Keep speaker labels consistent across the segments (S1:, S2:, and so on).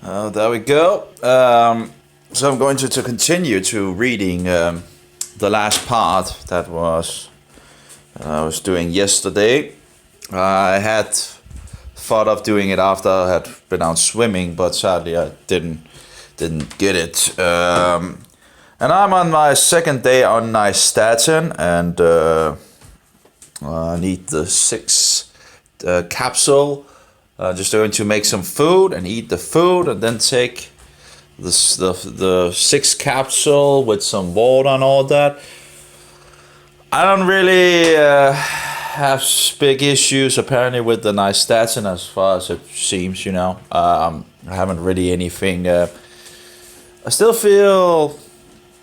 S1: There we go. So I'm going to continue to reading the last part that I was doing yesterday. I had thought of doing it after I had been out swimming, but sadly I didn't get it. And I'm on my second day on nystatin, and I need the 6 capsule. Just going to make some food and eat the food, and then take the 6 capsule with some water and all that. I don't really have big issues apparently with the nystatin as far as it seems, you know. I haven't really anything. I still feel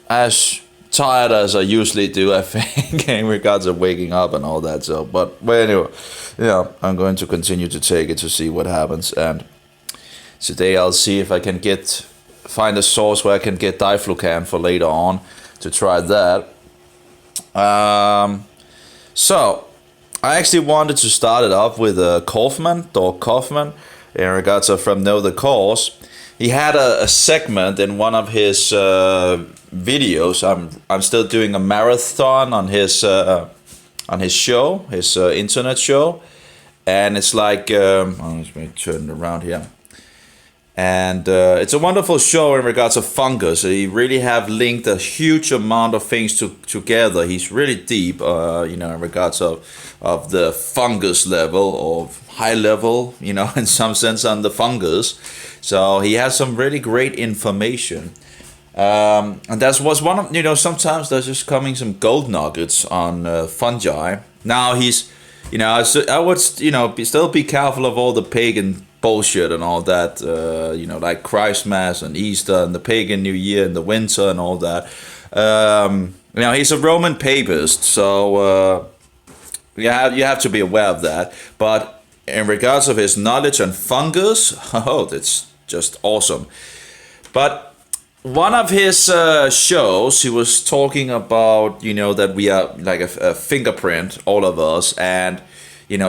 S1: as tired as I usually do, I think, in regards of waking up and all that. So, but anyway, yeah, I'm going to continue to take it to see what happens. And today I'll see if I can find a source where I can get diflucan for later on to try that. So I actually wanted to start it off with Dr. Kaufman, in regards of from Know the Cause. He had a segment in one of his videos. I'm still doing a marathon on his show, his internet show, and it's like let me turn it around here. And it's a wonderful show in regards of fungus. He really have linked a huge amount of things together. He's really deep, in regards of the fungus level or high level, in some sense on the fungus. So he has some really great information. And that was one of, sometimes there's just coming some gold nuggets on fungi. Now he's, I would, still be careful of all the pagan bullshit and all that, like Christmas and Easter and the pagan New Year and the winter and all that. He's a Roman papist, so you have to be aware of that. But in regards of his knowledge on fungus, that's just awesome. But one of his shows, he was talking about, that we are like a fingerprint, all of us, and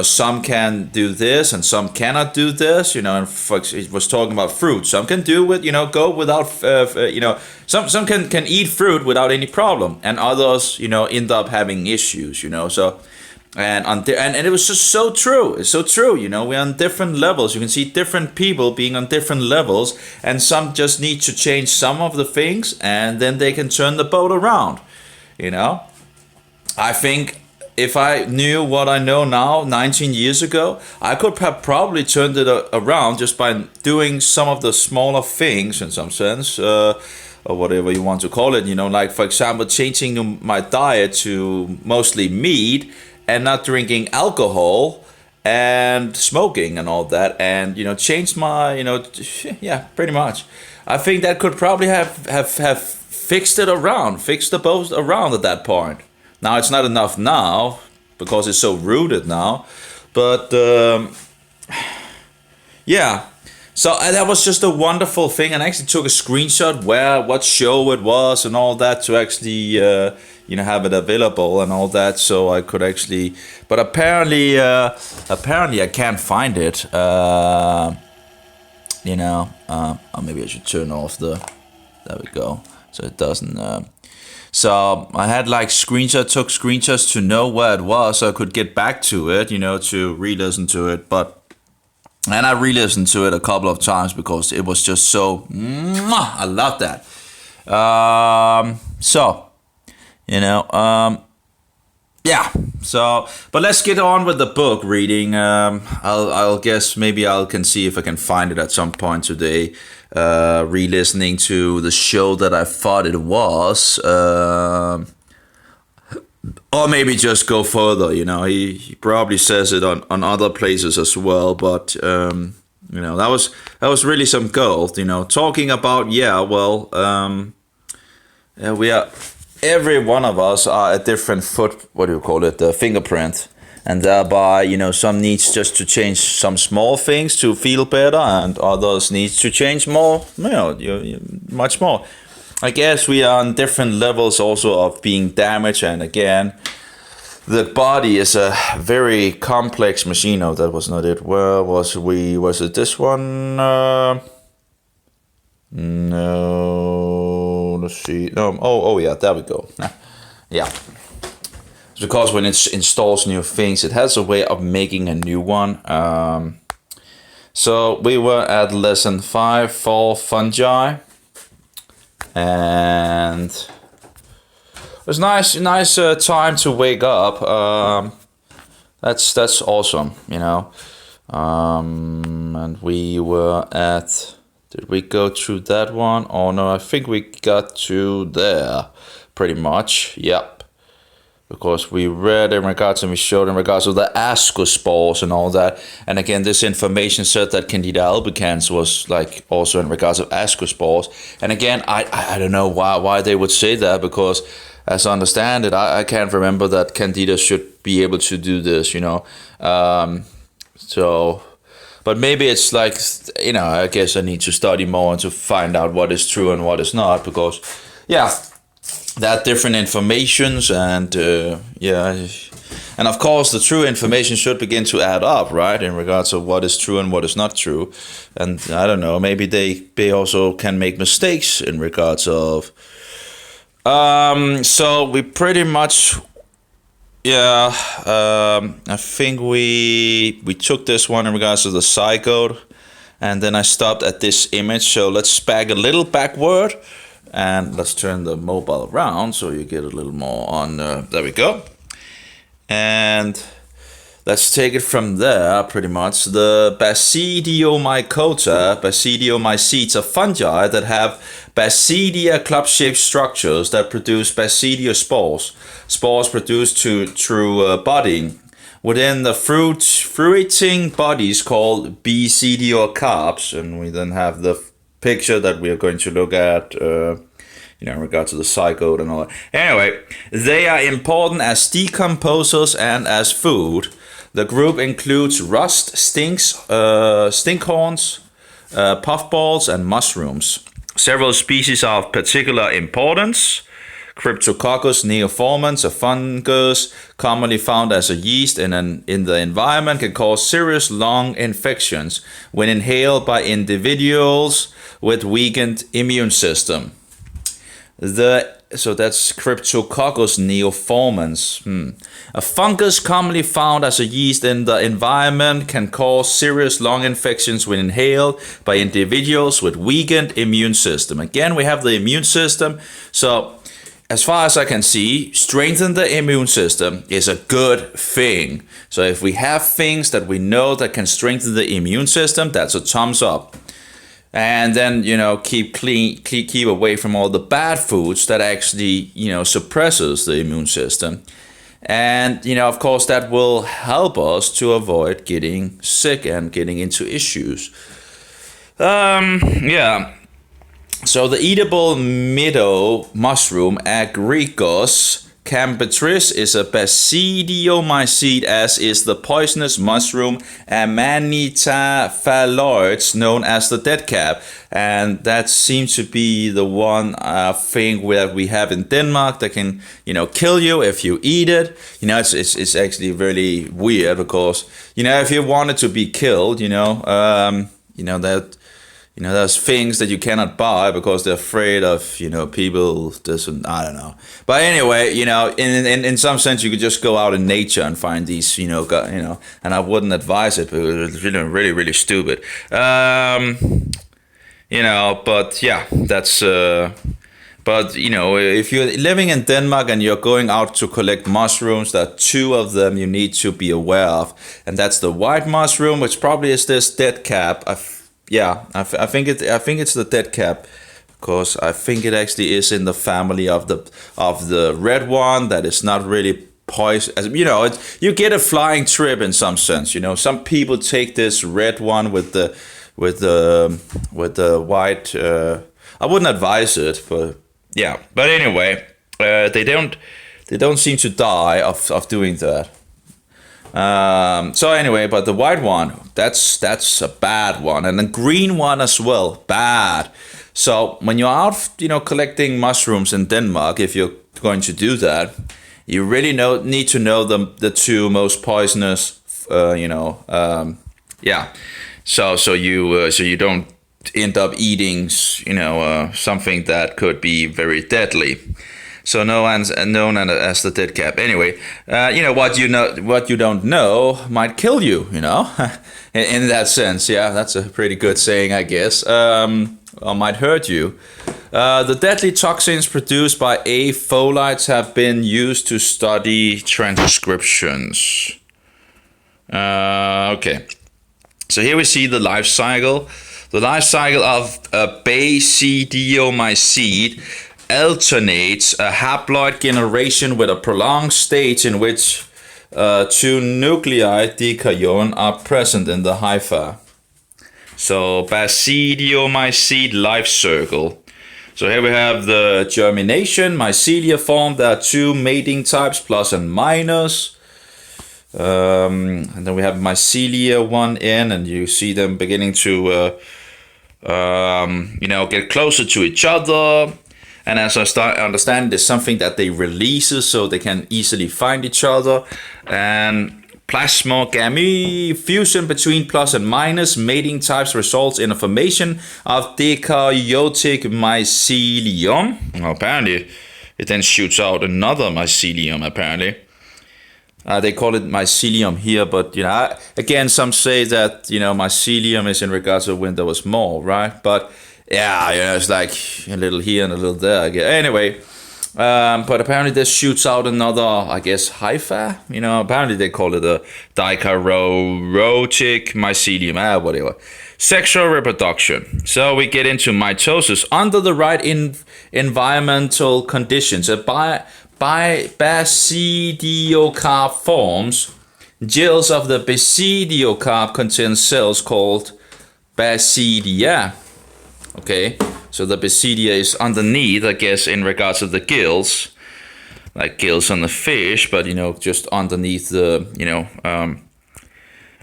S1: some can do this and some cannot do this, and he was talking about fruit. Some can do it, go without, some can eat fruit without any problem, and others, end up having issues, so. And it was just so true. It's so true. We're on different levels. You can see different people being on different levels, and some just need to change some of the things, and then they can turn the boat around. I think if I knew what I know now 19 years ago, I could have probably turned it around just by doing some of the smaller things in some sense, or whatever you want to call it. Like, for example, changing my diet to mostly meat, and not drinking alcohol and smoking and all that, and changed my yeah, pretty much. I think that could probably have fixed the boat around at that point. Now it's not enough now because it's so rooted now, but yeah. So that was just a wonderful thing, and I actually took a screenshot what show it was and all that to actually have it available and all that, so I could actually. But apparently I can't find it. Maybe I should turn off the. There we go. So it doesn't. So I had took screenshots to know where it was, so I could get back to it, to re-listen to it, And I re-listened to it a couple of times because it was just so. I love that. Yeah. So, but let's get on with the book reading. I'll guess maybe I can see if I can find it at some point today. Re-listening to the show that I thought it was. Or maybe just go further, he probably says it on other places as well, but that was really some gold, talking about, we are, every one of us are a different fingerprint, and thereby, some needs just to change some small things to feel better, and others needs to change more, much more. I guess we are on different levels also of being damaged, and again, the body is a very complex machine. No, that was not it. Where was we? Was it this one? No, let's see. No, oh yeah, there we go. Yeah. It's because when it installs new things, it has a way of making a new one. So we were at lesson 5 for fungi, and it was nice time to wake up. That's awesome, you know. And we were at. Did we go through that one? Oh no, I think we got to there, pretty much. Yep. Because we read in regards and we showed in regards to the ascospores and all that. And again, this information said that Candida albicans was like also in regards of ascospores. And again, I don't know why they would say that, because as I understand it, I can't remember that Candida should be able to do this, you know. But maybe it's like, you know, I guess I need to study more and to find out what is true and what is not, because, yeah, there are different informations, and and of course the true information should begin to add up, right, in regards of what is true and what is not true. And I don't know, maybe they also can make mistakes in regards of so we pretty much I think we took this one in regards to the zygote, and then I stopped at this image. So let's back a little backward. And let's turn the mobile around so you get a little more on, there we go. And let's take it from there, pretty much. The basidiomycota are fungi that have basidia club-shaped structures that produce basidiospores. Spores produced through budding within the fruiting bodies called basidiocarps. And we then have the picture that we are going to look at, in regard to the zygote and all that. Anyway, they are important as decomposers and as food. The group includes rust, stinkhorns, puffballs, and mushrooms. Several species are of particular importance. Cryptococcus Neoformans, a fungus commonly found as a yeast in the environment, can cause serious lung infections when inhaled by individuals with weakened immune system. So that's Cryptococcus Neoformans. A fungus commonly found as a yeast in the environment can cause serious lung infections when inhaled by individuals with weakened immune system. Again, we have the immune system. So as far as I can see, strengthen the immune system is a good thing. So if we have things that we know that can strengthen the immune system, that's a thumbs up. And then, keep away from all the bad foods that actually, suppresses the immune system. And, of course, that will help us to avoid getting sick and getting into issues. So the eatable meadow mushroom, Agaricus campetrice, is a basidiomycete, as is the poisonous mushroom Amanita phalloides, known as the dead cap. And that seems to be the one thing that we have in Denmark that can, kill you if you eat it. It's actually really weird, because, if you wanted to be killed, there's things that you cannot buy because they're afraid of, people, this and I don't know. But anyway, in some sense, you could just go out in nature and find these, and I wouldn't advise it because it's really, really, really stupid. But yeah, that's, but, if you're living in Denmark and you're going out to collect mushrooms, there are two of them you need to be aware of. And that's the white mushroom, which probably is this dead cap. I think it's the dead cap, because I think it actually is in the family of the red one that is not really poison. You get a flying trip in some sense. Some people take this red one with the white. I wouldn't advise it, but yeah. But anyway, they don't seem to die of doing that. So anyway, but the white one, that's a bad one, and the green one as well, bad. So when you're out, collecting mushrooms in Denmark, if you're going to do that, you really need to know the two most poisonous, So you don't end up eating, something that could be very deadly. So known as the dead cap. Anyway, what you don't know might kill you. In that sense, yeah, that's a pretty good saying, I guess. Or might hurt you. The deadly toxins produced by apholites have been used to study transcriptions. Okay, so here we see the life cycle. The life cycle of a basidiomycete alternates a haploid generation with a prolonged stage in which two nuclei decayon are present in the hypha. So basidiomycete life circle. So here we have the germination, mycelia formed. There are two mating types, plus and minus. And then we have mycelia one in, and you see them beginning to get closer to each other. And as I understand, there's something that they releases so they can easily find each other. And plasmogamy fusion between plus and minus mating types results in a formation of dekaryotic mycelium. Well, apparently, it then shoots out another mycelium, apparently. They call it mycelium here, but again, some say that mycelium is in regards to when there was more, right? But yeah, it's like a little here and a little there. Anyway, but apparently this shoots out another, I guess, hypha. Apparently they call it a dikaryotic mycelium, whatever. Sexual reproduction. So we get into mitosis under the right environmental conditions. Basidiocarp forms. Gills of the basidiocarp contain cells called basidia. Okay, so the basidia is underneath, I guess, in regards to the gills, like gills on the fish, but just underneath the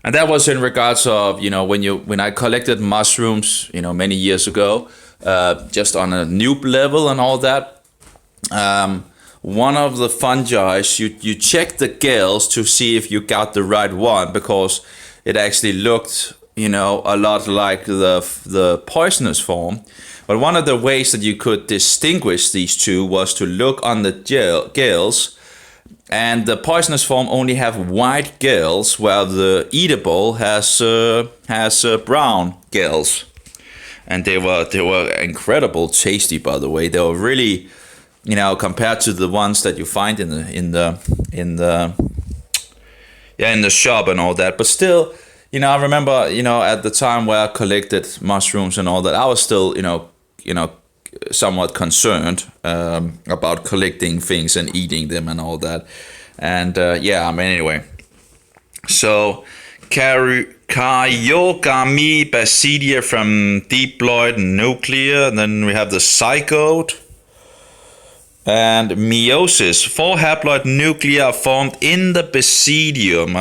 S1: and that was in regards of when I collected mushrooms many years ago, just on a noob level and all that. One of the fungi, you check the gills to see if you got the right one, because it actually looked a lot like the poisonous form. But one of the ways that you could distinguish these two was to look on the gills, and the poisonous form only have white gills, while the eatable has brown gills. And they were incredible tasty, by the way. They were really, compared to the ones that you find in the shop and all that. But still, I remember, at the time where I collected mushrooms and all that, I was still, somewhat concerned about collecting things and eating them and all that. And anyway. So, karyogamy basidia from diploid nuclear. And then we have the zygote. And meiosis. 4 haploid nuclei are formed in the basidium.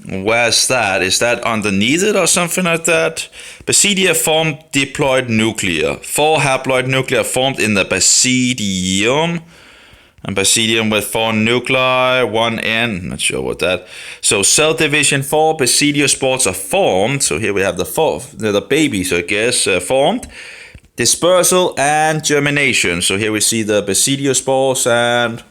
S1: Where's that? Is that underneath it or something like that? Basidia formed diploid nuclei. 4 haploid nuclei are formed in the basidium. And basidium with 4 nuclei, 1 N. Not sure what that. So cell division 4 basidiospores are formed. So here we have the babies, I guess, formed. Dispersal and germination. So here we see the basidiospores, and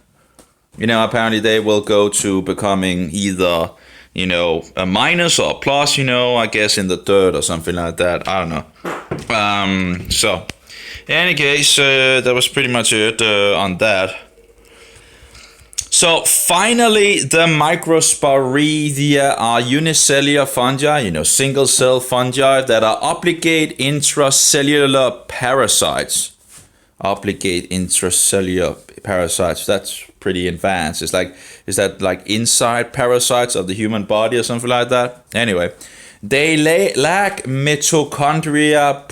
S1: apparently they will go to becoming either a minus or a plus, I guess in the dirt or something like that. I don't know. So in any case, that was pretty much it on that. So finally, the Microsporidia are unicellular fungi, single cell fungi that are obligate intracellular parasites. Obligate intracellular parasites. That's pretty advanced. Is that like inside parasites of the human body or something like that? Anyway, they lack mitochondria,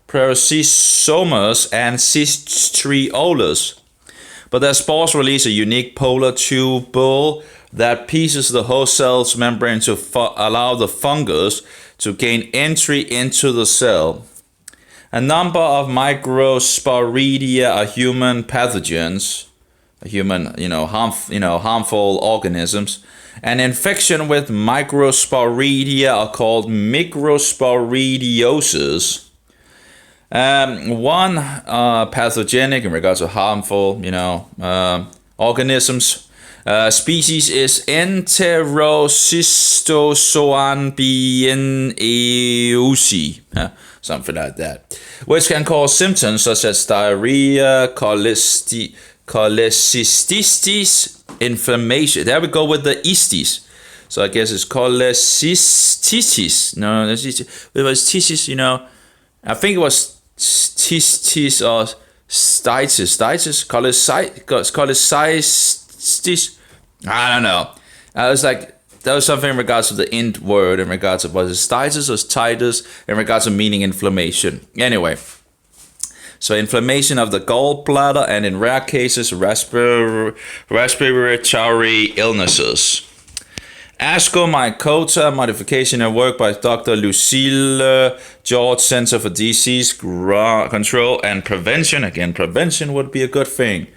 S1: peroxisomes and cistriolus. But their spores release a unique polar tubule that pieces the host cell's membrane to allow the fungus to gain entry into the cell. A number of Microsporidia are human pathogens. harmful organisms. An infection with microsporidia are called microsporidiosis. One pathogenic in regards to harmful, organisms. Species is Enterocystozoanbieneusi, something like that, which can cause symptoms such as diarrhea, cholecystis, inflammation. There we go with the istis. So I guess it's cholecystis. No, it was tisis, I think it was tistis or stitis, cholecystis. I don't know. I was like, that was something in regards to the int word, in regards to was it stitis or titus, in regards to meaning inflammation. Anyway, so inflammation of the gallbladder and in rare cases respiratory illnesses. Ascomycota, modification and work by Dr. Lucille George, Center for Disease Control and Prevention. Again, prevention would be a good thing.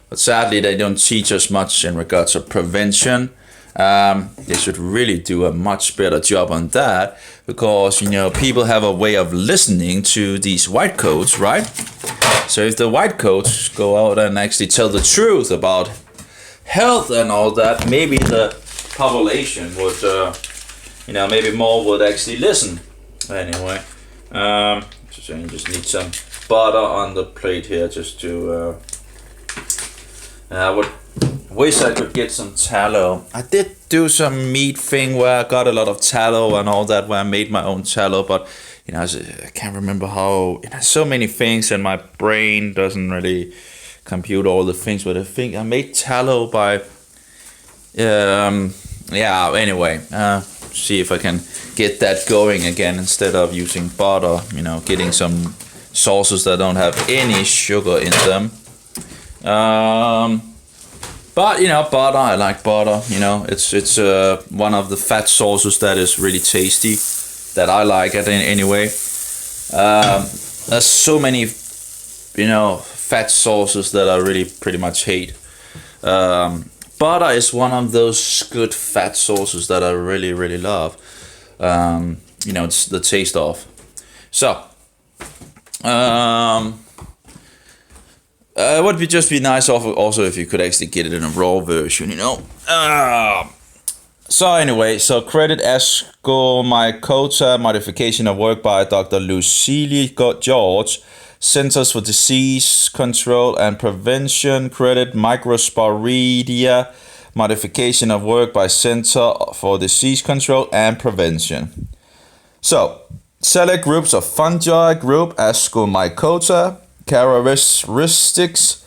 S1: But sadly, they don't teach us much in regards to prevention. They should really do a much better job on that, because people have a way of listening to these white coats, right? So if the white coats go out and actually tell the truth about health and all that, maybe the population would, maybe more would actually listen. Anyway, so you just need some butter on the plate here, just to. I would wish I could get some tallow. I did do some meat thing where I got a lot of tallow and all that, where I made my own tallow, but I can't remember how. So many things, and my brain doesn't really compute all the things. But I think I made tallow by. Anyway, see if I can get that going again instead of using butter. Getting some sauces that don't have any sugar in them. But butter, I like butter. It's one of the fat sauces that is really tasty, that I like it anyway. There's so many fat sauces that I really pretty much hate. Butter is one of those good fat sauces that I really, really love. It's the taste of. So it would just be nice also if you could actually get it in a raw version, So anyway, credit Ascomycota, modification of work by Dr. Lucille George, Centers for Disease Control and Prevention. Credit Microsporidia, modification of work by Center for Disease Control and Prevention. So, select groups of fungi. Group Ascomycota. Characteristics: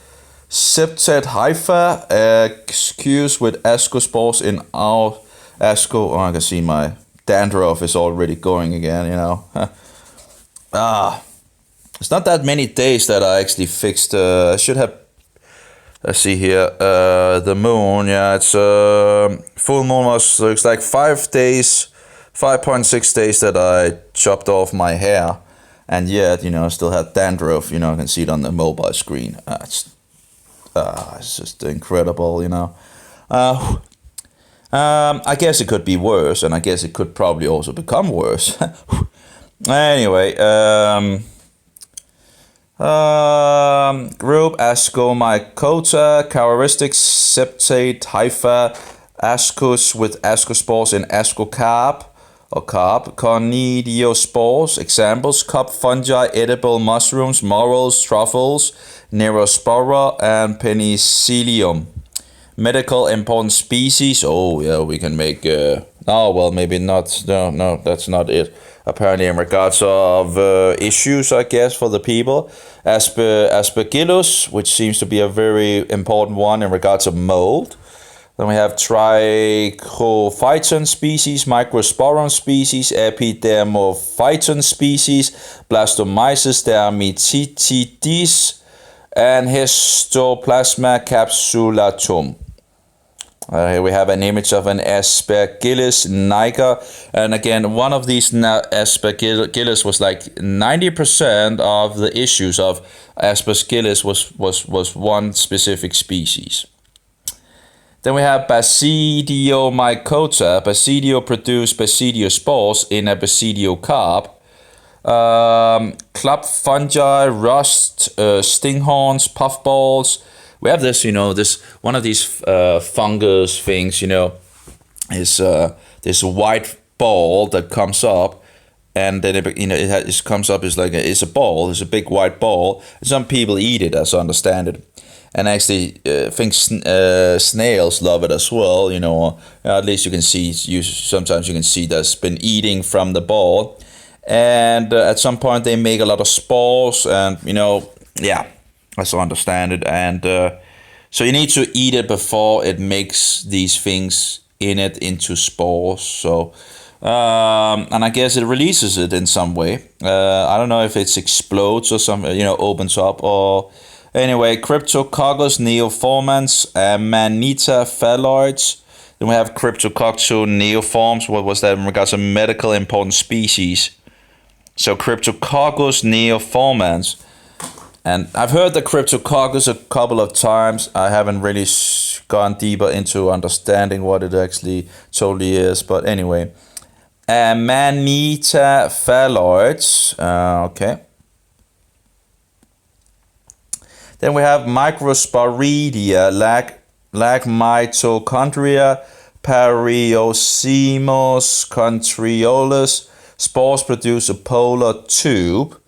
S1: septate hypha, excuse with ascospores in our asco. Oh, I can see my dandruff is already going again, It's not that many days that I actually fixed. I should have. Let's see here. The moon. Yeah, it's full moon was. Looks like 5 days, 5.6 days that I chopped off my hair. And yet, I still had dandruff. I can see it on the mobile screen. It's just incredible, I guess it could be worse, and I guess it could probably also become worse. Anyway, group Ascomycota, characteristics: septate hypha, ascus with ascospores in ascocarp. Or carp, conidiospores, examples: cup fungi, edible mushrooms, morels, truffles, Neurospora, and penicillium. Medical important species. Oh yeah, we can make. Maybe not. No, that's not it. Apparently, in regards of issues, I guess, for the people, Aspergillus, which seems to be a very important one in regards of mold. Then we have Trichophyton species, Microsporum species, Epidermophyton species, Blastomyces dermatitidis, and Histoplasma capsulatum. Here we have an image of an Aspergillus niger, and again, one of these Aspergillus was like 90% of the issues of Aspergillus was one specific species. Then we have Basidiomycota. Basidio produced basidiospores in a basidiocarp. Club fungi, rust, stinghorns, puffballs. We have this, this one of these fungus things, is this white ball that comes up, and then it comes up as it's a ball, it's a big white ball. Some people eat it, as I understand it, and actually I think snails love it as well. At least you can see. Sometimes you can see that's been eating from the ball, and at some point they make a lot of spores, and as I understand it, and so you need to eat it before it makes these things in it into spores. So, and I guess it releases it in some way. I don't know if it explodes or something, opens up or anyway. Cryptococcus Neoformans, Manita phalloids. Then we have Cryptococcus Neoforms. What was that in regards to medical important species? So Cryptococcus Neoformans. And I've heard the Cryptococcus a couple of times. I haven't really gone deeper into understanding what it actually totally is. But anyway, Manita phalloids. Okay. Then we have Microsporidia, like mitochondria, Periosemos contriolus. Spores produce a polar tube.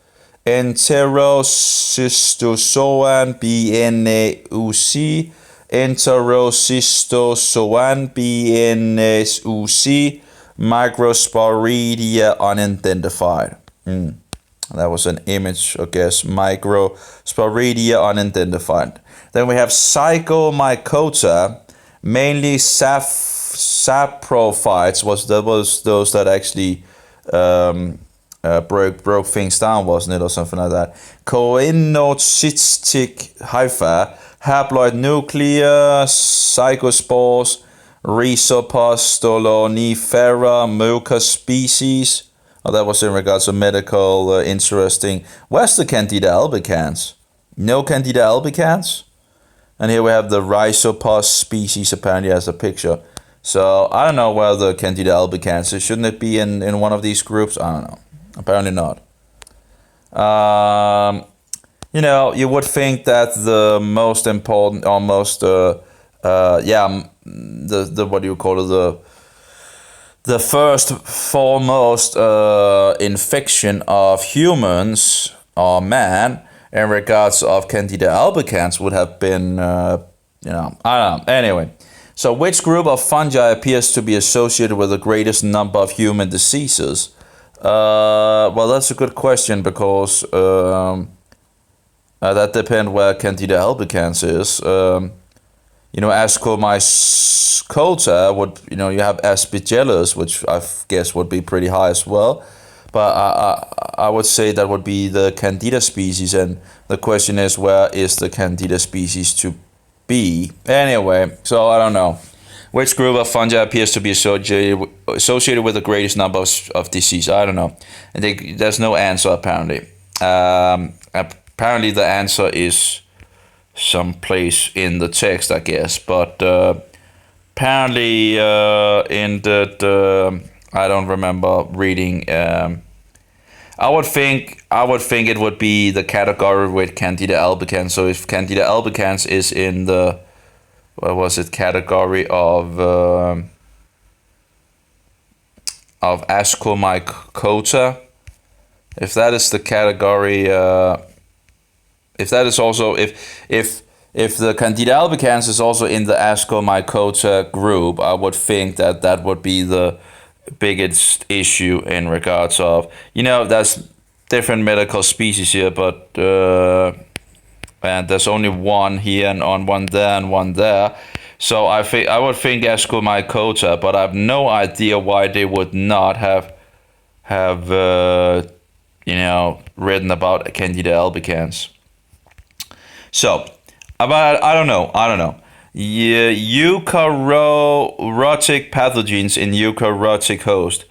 S1: Enterocystozoan BNUC, Enterocystozoan BNUC, Microsporidia unidentified. That was an image, I guess. Microsporidia unidentified. Then we have Zygomycota, mainly saprophytes. Was those that actually broke things down, wasn't it, or something like that? Coinocystic hypha, haploid nuclear, zygospores, Rhizopostolonifera, mucus species. Oh, that was in regards to medical interesting. Where's the Candida albicans? No Candida albicans? And here we have the Rhizopus species, apparently has a picture. So I don't know where the Candida albicans is. Shouldn't it be in one of these groups? I don't know. Apparently not. You would think that the most important, almost, the what do you call it, the first foremost infection of humans or man in regards of Candida albicans would have been, I don't know. Anyway, so which group of fungi appears to be associated with the greatest number of human diseases? Well, that's a good question because that depends where Candida albicans is. Ascomycota would, you have Aspergillus, which I guess would be pretty high as well. But I would say that would be the Candida species, and the question is, where is the Candida species to be? Anyway, so I don't know. Which group of fungi appears to be associated with the greatest number of disease? I don't know. There's no answer, apparently. Apparently the answer is someplace in the text, I guess. But apparently in that I don't remember reading. I would think it would be the category with Candida albicans. So if Candida albicans is in the category of Ascomycota, if that is the category, if that is also if the Candida albicans is also in the Ascomycota group, I would think that would be the biggest issue in regards of, there's different medical species here, but and there's only one here and one there and one there. So I would think Ascomycota, but I have no idea why they would not have written about Candida albicans. So, but I don't know. eukaryotic pathogens in eukaryotic host.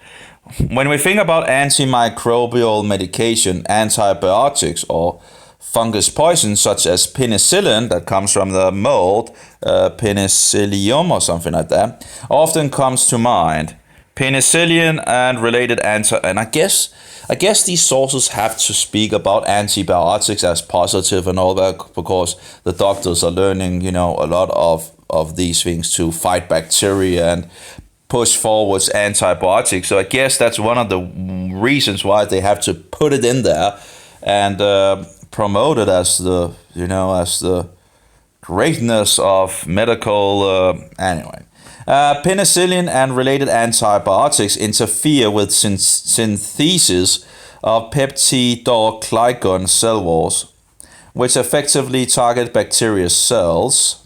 S1: When we think about antimicrobial medication, antibiotics, or fungus poisons such as penicillin, that comes from the mold, penicillium or something like that, often comes to mind. Penicillin and related and I guess these sources have to speak about antibiotics as positive and all that, because the doctors are learning, a lot of these things to fight bacteria and push forwards antibiotics. So I guess that's one of the reasons why they have to put it in there and promote it as the greatness of medical. Anyway. Penicillin and related antibiotics interfere with synthesis of peptidoglycan cell walls, which effectively target bacteria cells.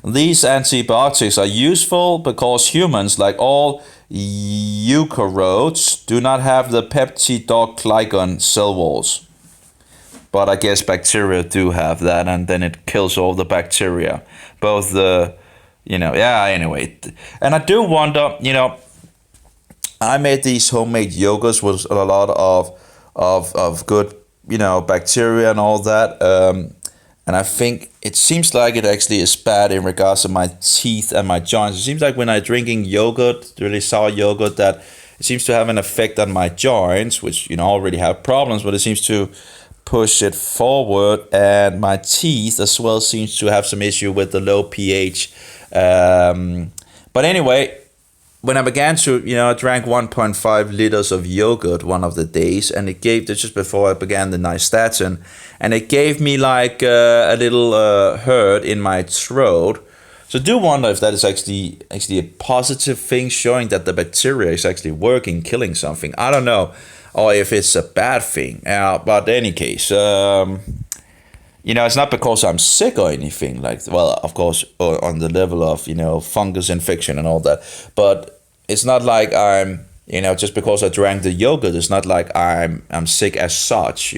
S1: These antibiotics are useful because humans, like all eukaryotes, do not have the peptidoglycan cell walls. But I guess bacteria do have that, and then it kills all the bacteria. Both the anyway. And I do wonder, I made these homemade yogurts with a lot of good, bacteria and all that. And I think it seems like it actually is bad in regards to my teeth and my joints. It seems like when I'm drinking yogurt, really sour yogurt, that it seems to have an effect on my joints, which, already have problems, but it seems to push it forward. And my teeth as well seems to have some issue with the low pH. But anyway, when I began to, I drank 1.5 liters of yogurt one of the days, and it gave, just before I began the nystatin, and it gave me like a little hurt in my throat. So I do wonder if that is actually a positive thing, showing that the bacteria is actually working, killing something. I don't know, or if it's a bad thing. But in any case, it's not because I'm sick or anything. Of course, on the level of, fungus infection and all that. But it's not like I'm, just because I drank the yogurt, it's not like I'm sick as such,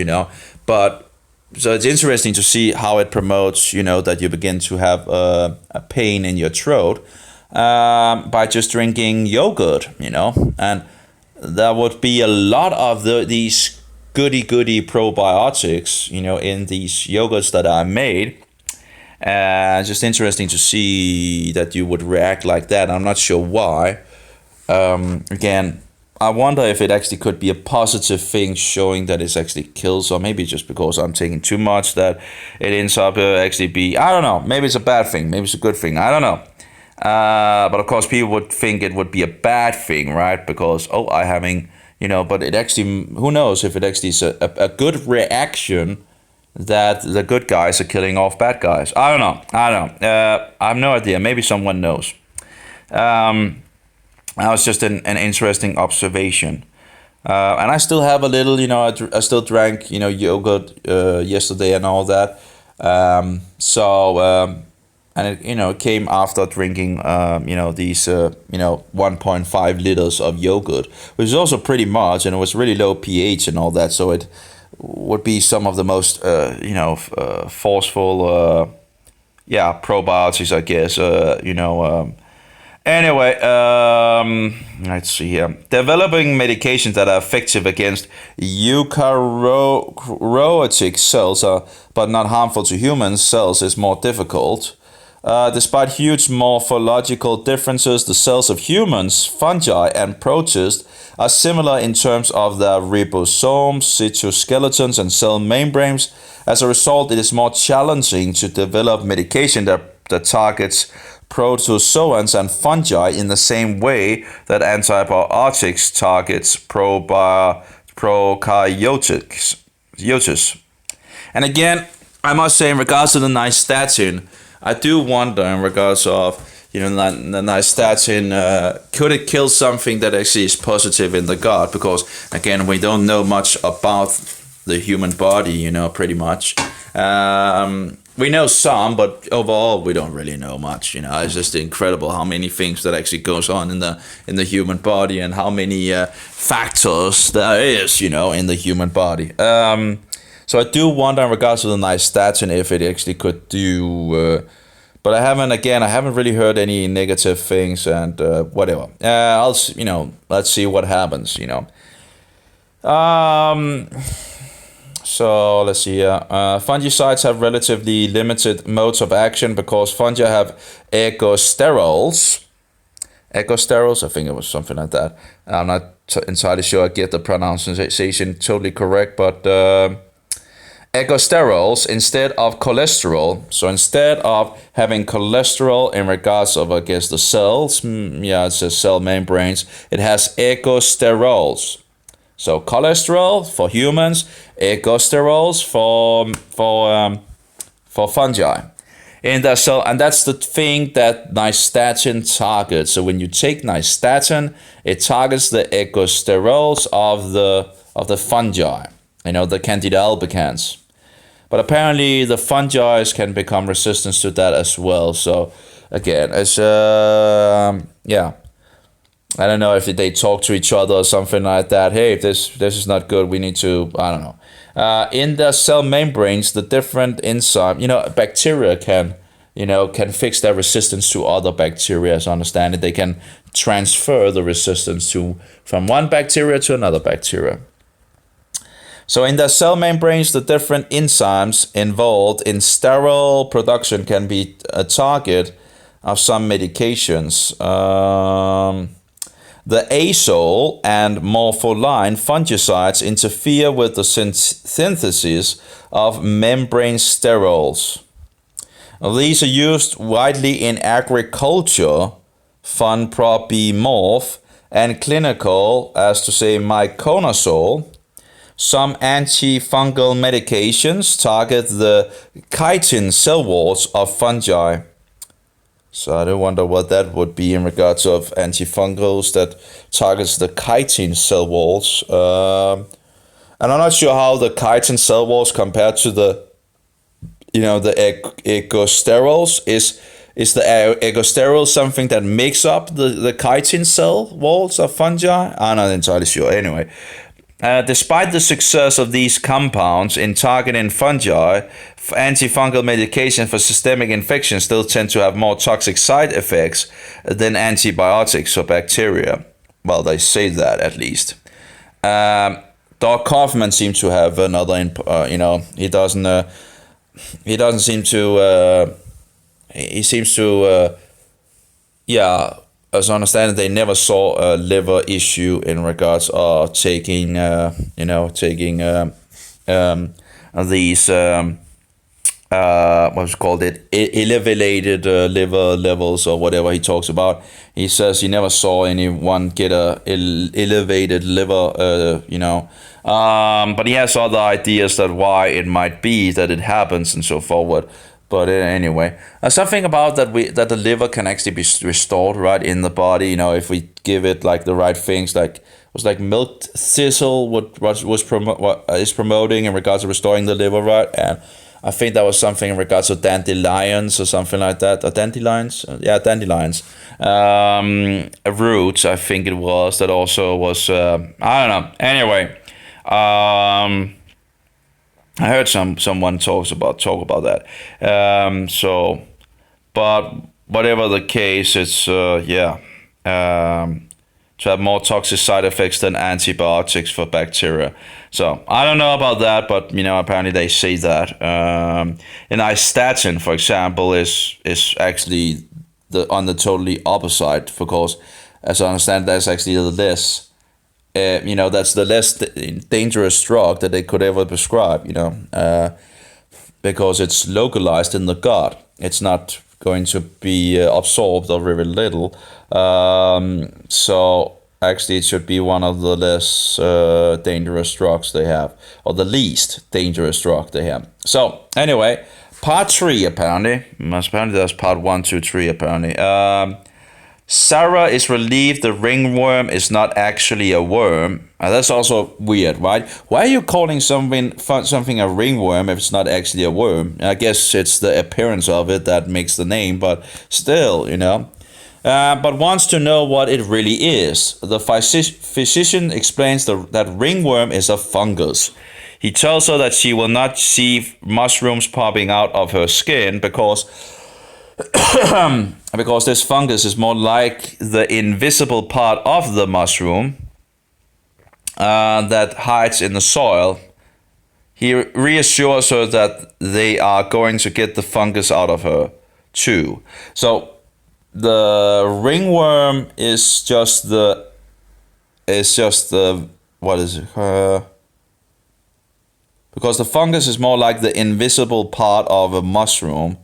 S1: But so it's interesting to see how it promotes, that you begin to have a pain in your throat by just drinking yogurt, And there would be a lot of these goody probiotics, in these yogurts that I made. Just interesting to see that you would react like that. I'm not sure why. Again, I wonder if it actually could be a positive thing, showing that it actually kills, or maybe just because I'm taking too much that it ends up actually be, I don't know, maybe it's a bad thing, maybe it's a good thing, I don't know. But of course people would think it would be a bad thing, right? Because, I'm having, but it actually, who knows if it actually is a good reaction, that the good guys are killing off bad guys. I don't know. I have no idea. Maybe someone knows. That was just an interesting observation. And I still have a little, I still drank, yogurt yesterday and all that. And it, it came after drinking, these, 1.5 liters of yogurt, which is also pretty much, and it was really low pH and all that. So it would be some of the most, forceful, probiotics, I guess, Anyway, let's see here. Developing medications that are effective against eukaryotic cells, but not harmful to human cells, is more difficult. Despite huge morphological differences, the cells of humans, fungi, and protists are similar in terms of their ribosomes, cytoskeletons, and cell membranes. As a result, it is more challenging to develop medication that targets protozoans and fungi in the same way that antibiotics targets prokaryotes. And again, I must say, in regards to the nystatin, I do wonder in regards of, the nystatin, could it kill something that actually is positive in the gut? Because again, we don't know much about the human body, pretty much. We know some, but overall we don't really know much. It's just incredible how many things that actually goes on in the human body, and how many factors there is, in the human body. So I do wonder in regards to the nystatin if it actually could do But I haven't really heard any negative things, and whatever. Let's see what happens. So let's see here. Fungicides have relatively limited modes of action because fungi have ergosterols. Ergosterols, I think it was something like that. I'm not entirely sure I get the pronunciation totally correct, but ergosterols instead of cholesterol. So instead of having cholesterol in regards of, I guess, the cells, it says cell membranes, it has ergosterols. So cholesterol for humans, ergosterols for fungi. In the cell, and that's the thing that nystatin targets. So when you take nystatin, it targets the ergosterols of the fungi, the Candida albicans. But apparently the fungi can become resistant to that as well. So again, it's I don't know if they talk to each other or something like that. Hey, this is not good. We need to, I don't know. In the cell membranes, the different enzyme, bacteria can fix their resistance to other bacteria. As I understand it, they can transfer the resistance from one bacteria to another bacteria. So in the cell membranes, the different enzymes involved in sterile production can be a target of some medications. The azole and morpholine fungicides interfere with the synthesis of membrane sterols. These are used widely in agriculture, Fun Prop B morph, and clinical, as to say miconazole. Some antifungal medications target the chitin cell walls of fungi. So I do wonder what that would be in regards of antifungals that targets the chitin cell walls. And I'm not sure how the chitin cell walls compare to the ergosterols. Is the ergosterol something that makes up the chitin cell walls of fungi? I'm not entirely sure. Anyway, despite the success of these compounds in targeting fungi, antifungal medication for systemic infections still tend to have more toxic side effects than antibiotics for bacteria. Well, they say that at least. Doc Kaufman seems to have another. He doesn't. He doesn't seem to. He seems to. As I understand it, they never saw a liver issue in regards of taking, these, what's called it, elevated liver levels or whatever he talks about. He says he never saw anyone get a elevated liver, but he has other ideas that why it might be that it happens and so forward. But anyway, something about that the liver can actually be restored right in the body. If we give it like the right things, like it was like milk thistle, what is promoting in regards to restoring the liver, right? And I think that was something in regards to dandelions or something like that. Or dandelions, dandelions. Roots, I think it was that also was. I don't know. Anyway. I heard someone talk about that. But whatever the case, it's to have more toxic side effects than antibiotics for bacteria. So I don't know about that, but apparently they say that. And nystatin, for example, is actually on the totally opposite, because as I understand, that's actually the less. That's the less dangerous drug that they could ever prescribe, because it's localized in the gut. It's not going to be absorbed or very little. So actually it should be one of the less dangerous drugs they have, or the least dangerous drug they have. So anyway, part 3 apparently there's part 1, 2, 3 apparently. Sarah is relieved the ringworm is not actually a worm. That's also weird, right? Why are you calling something a ringworm if it's not actually a worm? I guess it's the appearance of it that makes the name, but still, but wants to know what it really is. The physician explains that ringworm is a fungus. He tells her that she will not see mushrooms popping out of her skin because because this fungus is more like the invisible part of the mushroom that hides in the soil. He reassures her that they are going to get the fungus out of her too. So the ringworm is just the what is it? Because the fungus is more like the invisible part of a mushroom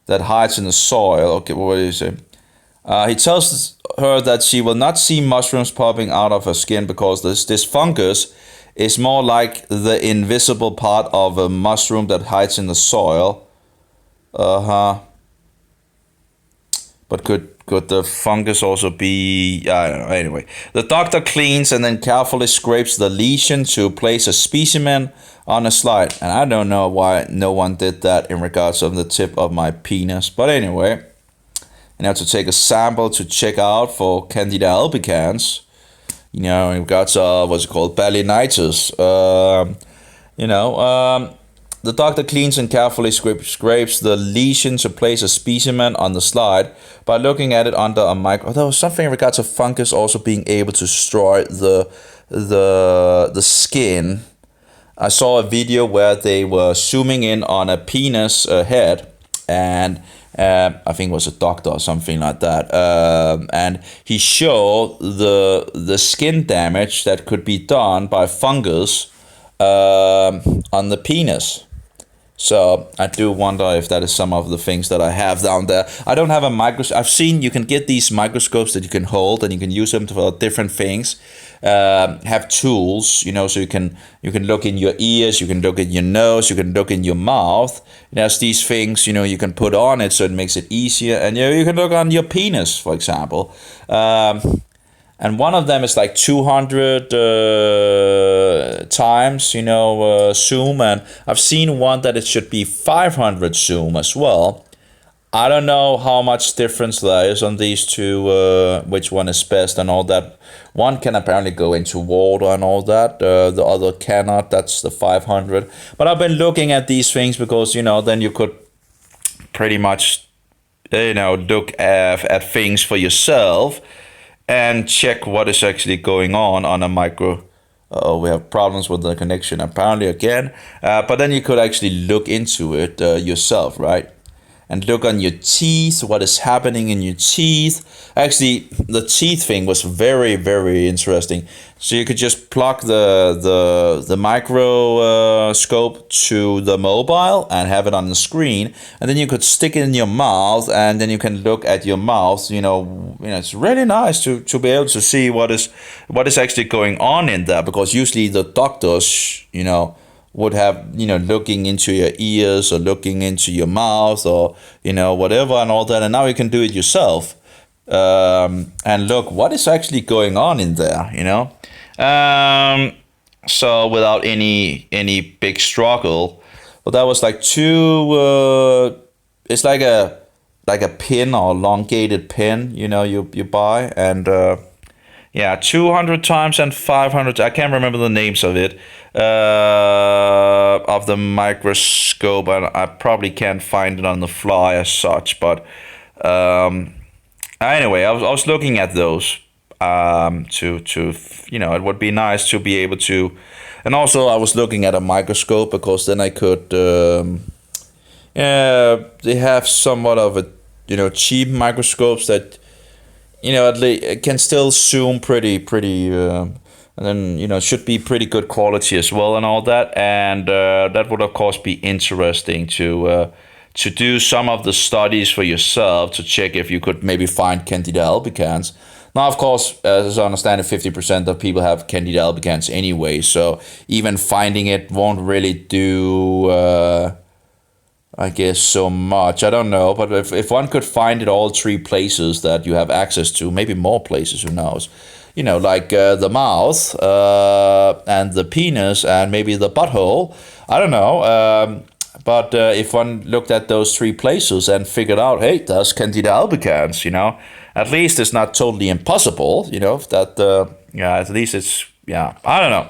S1: that hides in the soil. Okay, what do you say? He tells her that she will not see mushrooms popping out of her skin because this fungus is more like the invisible part of a mushroom that hides in the soil. But could the fungus also be... I don't know. Anyway, the doctor cleans and then carefully scrapes the lesion to place a specimen on a slide. And I don't know why no one did that in regards of the tip of my penis. But anyway, you have to take a sample to check out for Candida Albicans. You know, in regards of what's it called, balanitis. The doctor cleans and carefully scrapes the lesion to place a specimen on the slide by looking at it under a microscope. There was something in regards to fungus also being able to destroy the skin. I saw a video where they were zooming in on a penis head, and I think it was a doctor or something like that, and he showed the skin damage that could be done by fungus on the penis. So I do wonder if that is some of the things that I have down there. I don't have a microscope. I've seen you can get these microscopes that you can hold and you can use them for different things. Have tools, so you can look in your ears, you can look in your nose, you can look in your mouth. There's these things, you can put on it so it makes it easier. And you can look on your penis, for example. And one of them is like 200 times, zoom. And I've seen one that it should be 500 zoom as well. I don't know how much difference there is on these two, which one is best and all that. One can apparently go into water and all that. The other cannot. That's the 500. But I've been looking at these things because, then you could pretty much, look at things for yourself and check what is actually going on a micro. We have problems with the connection apparently again. But then you could actually look into it yourself, right? And look on your teeth, what is happening in your teeth. Actually, the teeth thing was very, very interesting. So you could just plug the microscope to the mobile and have it on the screen. And then you could stick it in your mouth and then you can look at your mouth. It's really nice to be able to see what is actually going on in there. Because usually the doctors, would have, looking into your ears or looking into your mouth or, whatever and all that. And now you can do it yourself and look what is actually going on in there, So without any big struggle. But that was like it's like a pin or elongated pin, you buy. And 200 times and 500. I can't remember the names of it. Of the microscope, and I probably can't find it on the fly as such. But anyway, I was looking at those it would be nice to be able to, and also I was looking at a microscope because then I could. They have somewhat of a cheap microscopes that at least can still zoom pretty. And then, should be pretty good quality as well and all that. And that would, of course, be interesting to do some of the studies for yourself to check if you could maybe find Candida albicans. Now, of course, as I understand it, 50% of people have Candida albicans anyway. So even finding it won't really do, I guess, so much. I don't know. But if one could find it all 3 places that you have access to, maybe more places, who knows? Like the mouth and the penis and maybe the butthole. I don't know. But if one looked at those 3 places and figured out, hey, there's Candida albicans, at least it's not totally impossible, that, at least it's, I don't know.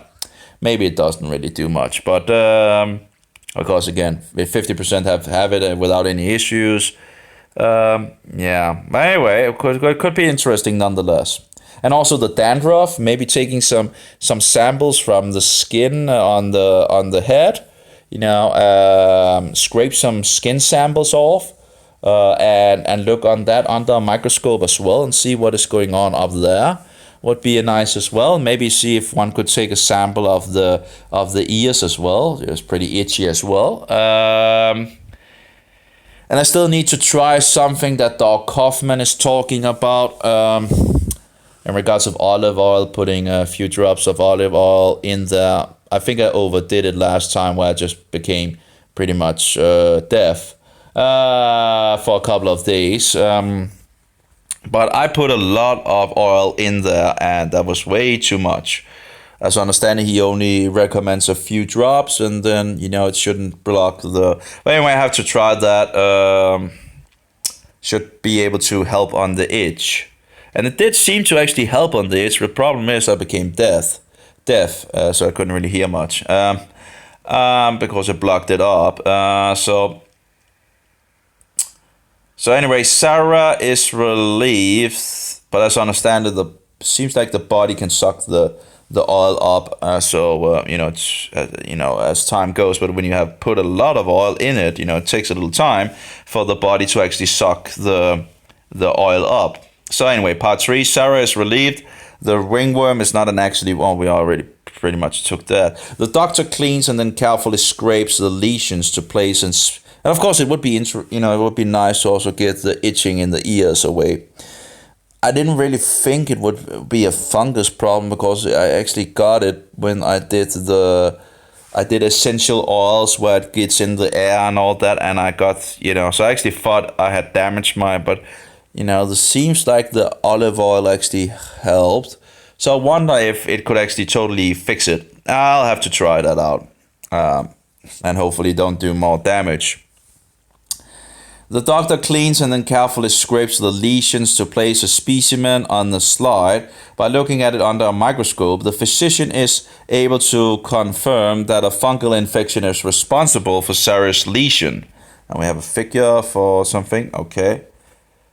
S1: Maybe it doesn't really do much. But, of course, again, if 50% have it without any issues, Yeah. But anyway, it could be interesting nonetheless. And also the dandruff, maybe taking some samples from the skin on the head, scrape some skin samples off, and look on that under a microscope as well and see what is going on up there. Would be nice as well. Maybe see if one could take a sample of the ears as well. It's pretty itchy as well. And I still need to try something that Doc Kaufman is talking about in regards of olive oil, putting a few drops of olive oil in there. I think I overdid it last time where I just became pretty much deaf for a couple of days. But I put a lot of oil in there and that was way too much. As I understand it, he only recommends a few drops and then, it shouldn't block the... But anyway, I have to try that. Should be able to help on the itch. And it did seem to actually help on the itch. The problem is I became deaf, so I couldn't really hear much. Because it blocked it up. So anyway, Sarah is relieved, but as I understand it, seems like the body can suck the oil up. It's as time goes. But when you have put a lot of oil in it, it takes a little time for the body to actually suck the oil up. So anyway, part 3, Sarah is relieved. The ringworm is not an accident. Well, we already pretty much took that. The doctor cleans and then carefully scrapes the lesions to place and of course, it would be it would be nice to also get the itching in the ears away. I didn't really think it would be a fungus problem because I actually got it when I did essential oils where it gets in the air and all that, and I got so I actually thought I had damaged mine, but this seems like the olive oil actually helped. So I wonder if it could actually totally fix it. I'll have to try that out, and hopefully don't do more damage. The doctor cleans and then carefully scrapes the lesions to place a specimen on the slide. By looking at it under a microscope, the physician is able to confirm that a fungal infection is responsible for Sarah's lesion. And we have a figure for something. Okay.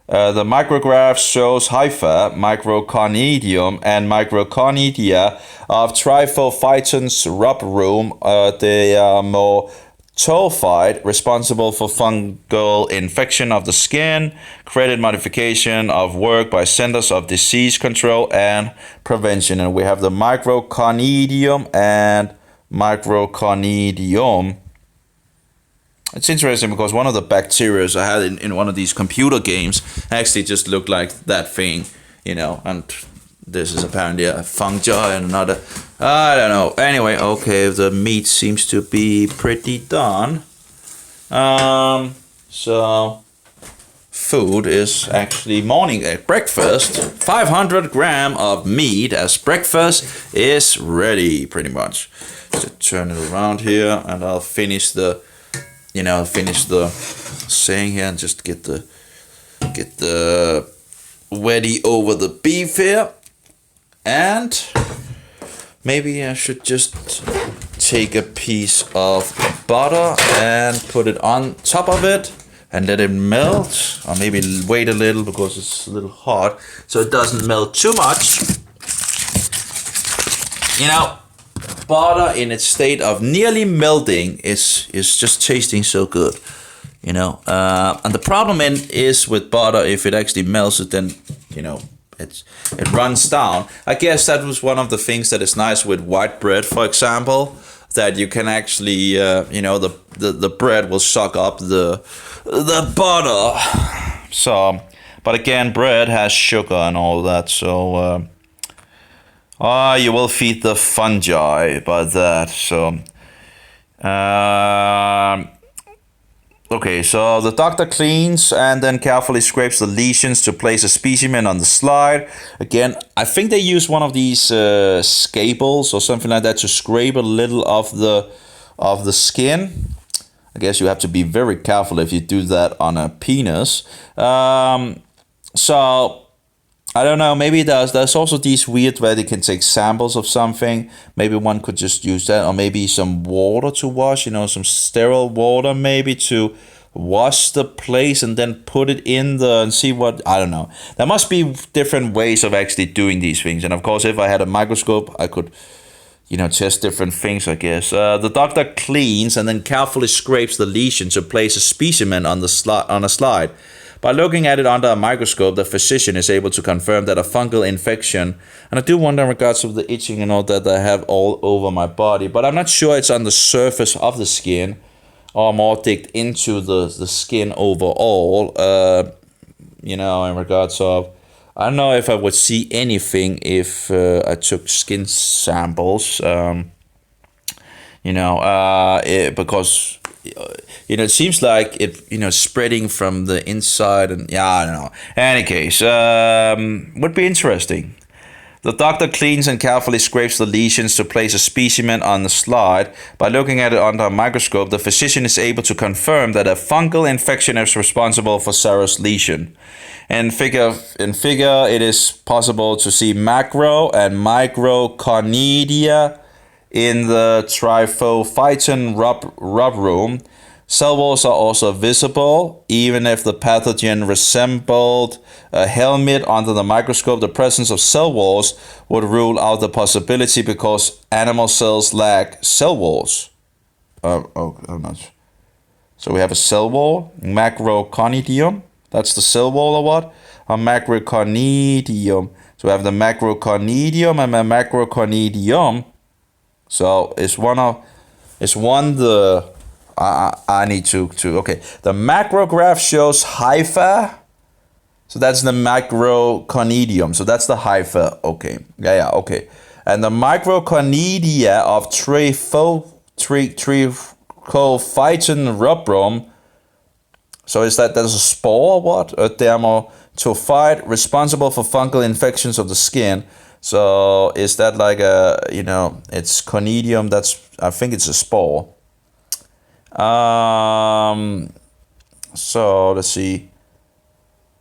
S1: The micrograph shows hypha, microcarnidium, and microcarnidia of Trichophyton's rubrum. They are more tophyte, responsible for fungal infection of the skin, credit modification of work by Centers of Disease Control and Prevention. And we have the microcarnidium and microcarnidium. It's interesting because one of the bacteria I had in one of these computer games actually just looked like that thing, and this is apparently a fungi and another, I don't know. Anyway, okay, the meat seems to be pretty done. So food is actually breakfast. 500 grams of meat as breakfast is ready, pretty much. So turn it around here and I'll finish the saying here and just get the ready over the beef here. And maybe I should just take a piece of butter and put it on top of it and let it melt, or maybe wait a little because it's a little hot so it doesn't melt too much. Butter in its state of nearly melting is just tasting so good, and the problem is with butter, if it actually melts it, then it runs down. I guess that was one of the things that is nice with white bread, for example, that you can actually the bread will suck up the butter. So, but again, bread has sugar and all that, so you will feed the fungi by that. So okay, so the doctor cleans and then carefully scrapes the lesions to place a specimen on the slide. Again, I think they use one of these scalpels or something like that to scrape a little of the skin. I guess you have to be very careful if you do that on a penis. So I don't know, maybe there's also these weird where they can take samples of something. Maybe one could just use that, or maybe some water to wash, some sterile water maybe to wash the place and then put it in the and see what, I don't know. There must be different ways of actually doing these things. And of course, if I had a microscope, I could, test different things, I guess. The doctor cleans and then carefully scrapes the lesion to place a specimen on a slide. By looking at it under a microscope, the physician is able to confirm that a fungal infection, and I do wonder in regards to the itching and all that I have all over my body, but I'm not sure it's on the surface of the skin or more digged into the skin overall, in regards of, I don't know if I would see anything if I took skin samples, because it seems like it, spreading from the inside, and I don't know. In any case, would be interesting. The doctor cleans and carefully scrapes the lesions to place a specimen on the slide. By looking at it under a microscope, the physician is able to confirm that a fungal infection is responsible for Sarah's lesion. In figure, it is possible to see macro and micro Candida in the Trichophyton rubrum. Cell walls are also visible, even if the pathogen resembled a helmet under the microscope. The presence of cell walls would rule out the possibility because animal cells lack cell walls. I'm not sure. So we have a cell wall, macrocornidium. That's the cell wall or what? A macrocornidium. So we have the macrocornidium and the macrocornidium. So I need to okay. The macrograph shows hypha. So that's the macrocornidium. So that's the hypha. Okay. Yeah, okay. And the microcornidia of Trichophyton rubrum. So is that's a spore or what? A dermatophyte responsible for fungal infections of the skin. So is that like it's cornidium? I think it's a spore. So let's see.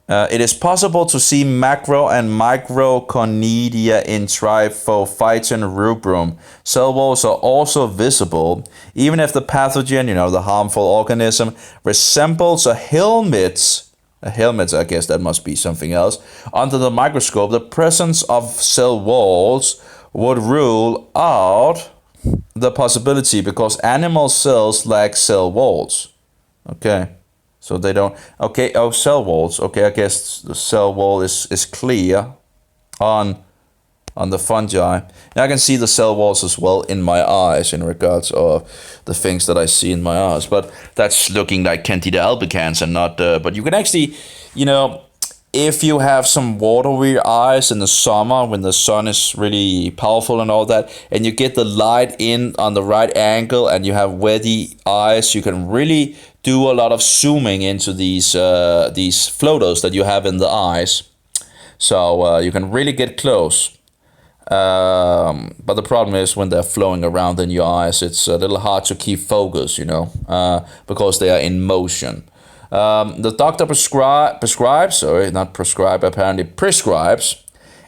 S1: It is possible to see macro and microcornidia in Trichophyton rubrum. Cell walls are also visible, even if the pathogen, the harmful organism, resembles a helmet. A helmet, I guess that must be something else. Under the microscope, the presence of cell walls would rule out the possibility because animal cells lack cell walls. Okay. So they don't. Okay. Oh, cell walls. Okay. I guess the cell wall is clear on the fungi. And I can see the cell walls as well in my eyes in regards of the things that I see in my eyes. But that's looking like Candida albicans and not. But you can actually, if you have some watery eyes in the summer when the sun is really powerful and all that, and you get the light in on the right angle and you have wetty eyes, you can really do a lot of zooming into these floaters that you have in the eyes. So you can really get close. But the problem is when they're flowing around in your eyes, it's a little hard to keep focus, because they are in motion. The doctor prescribes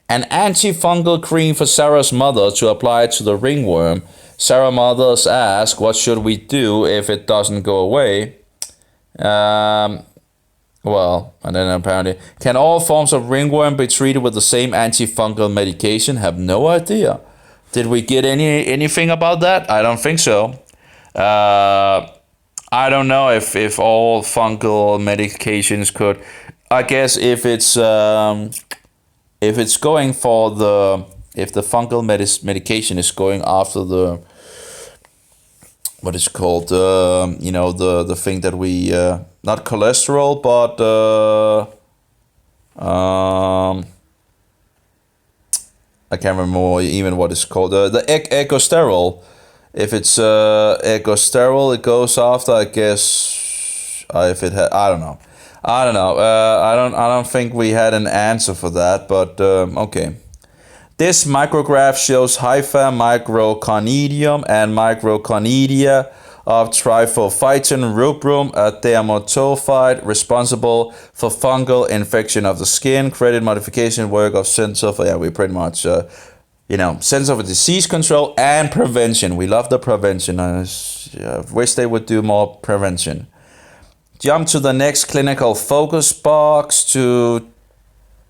S1: an antifungal cream for Sarah's mother to apply to the ringworm. Sarah's mothers ask, what should we do if it doesn't go away? And then apparently, can all forms of ringworm be treated with the same antifungal medication? Have no idea. Did we get anything about that? I don't think so. I don't know if all fungal medications could. I guess if it's going for if the fungal medication is going after the what is called the thing that we not cholesterol but I can't remember even what it's called, the ecosterol. If it's ecosterol, it goes after, I guess. If it had, I don't know. I don't think we had an answer for that, but okay. This micrograph shows hypha, microcornidium, and microcornidia of Trichophyton rubrum, a dermatophyte responsible for fungal infection of the skin. Credit modification work of Center for, we pretty much, Center for Disease Control and Prevention. We love the prevention. I wish they would do more prevention. jump to the next clinical focus box to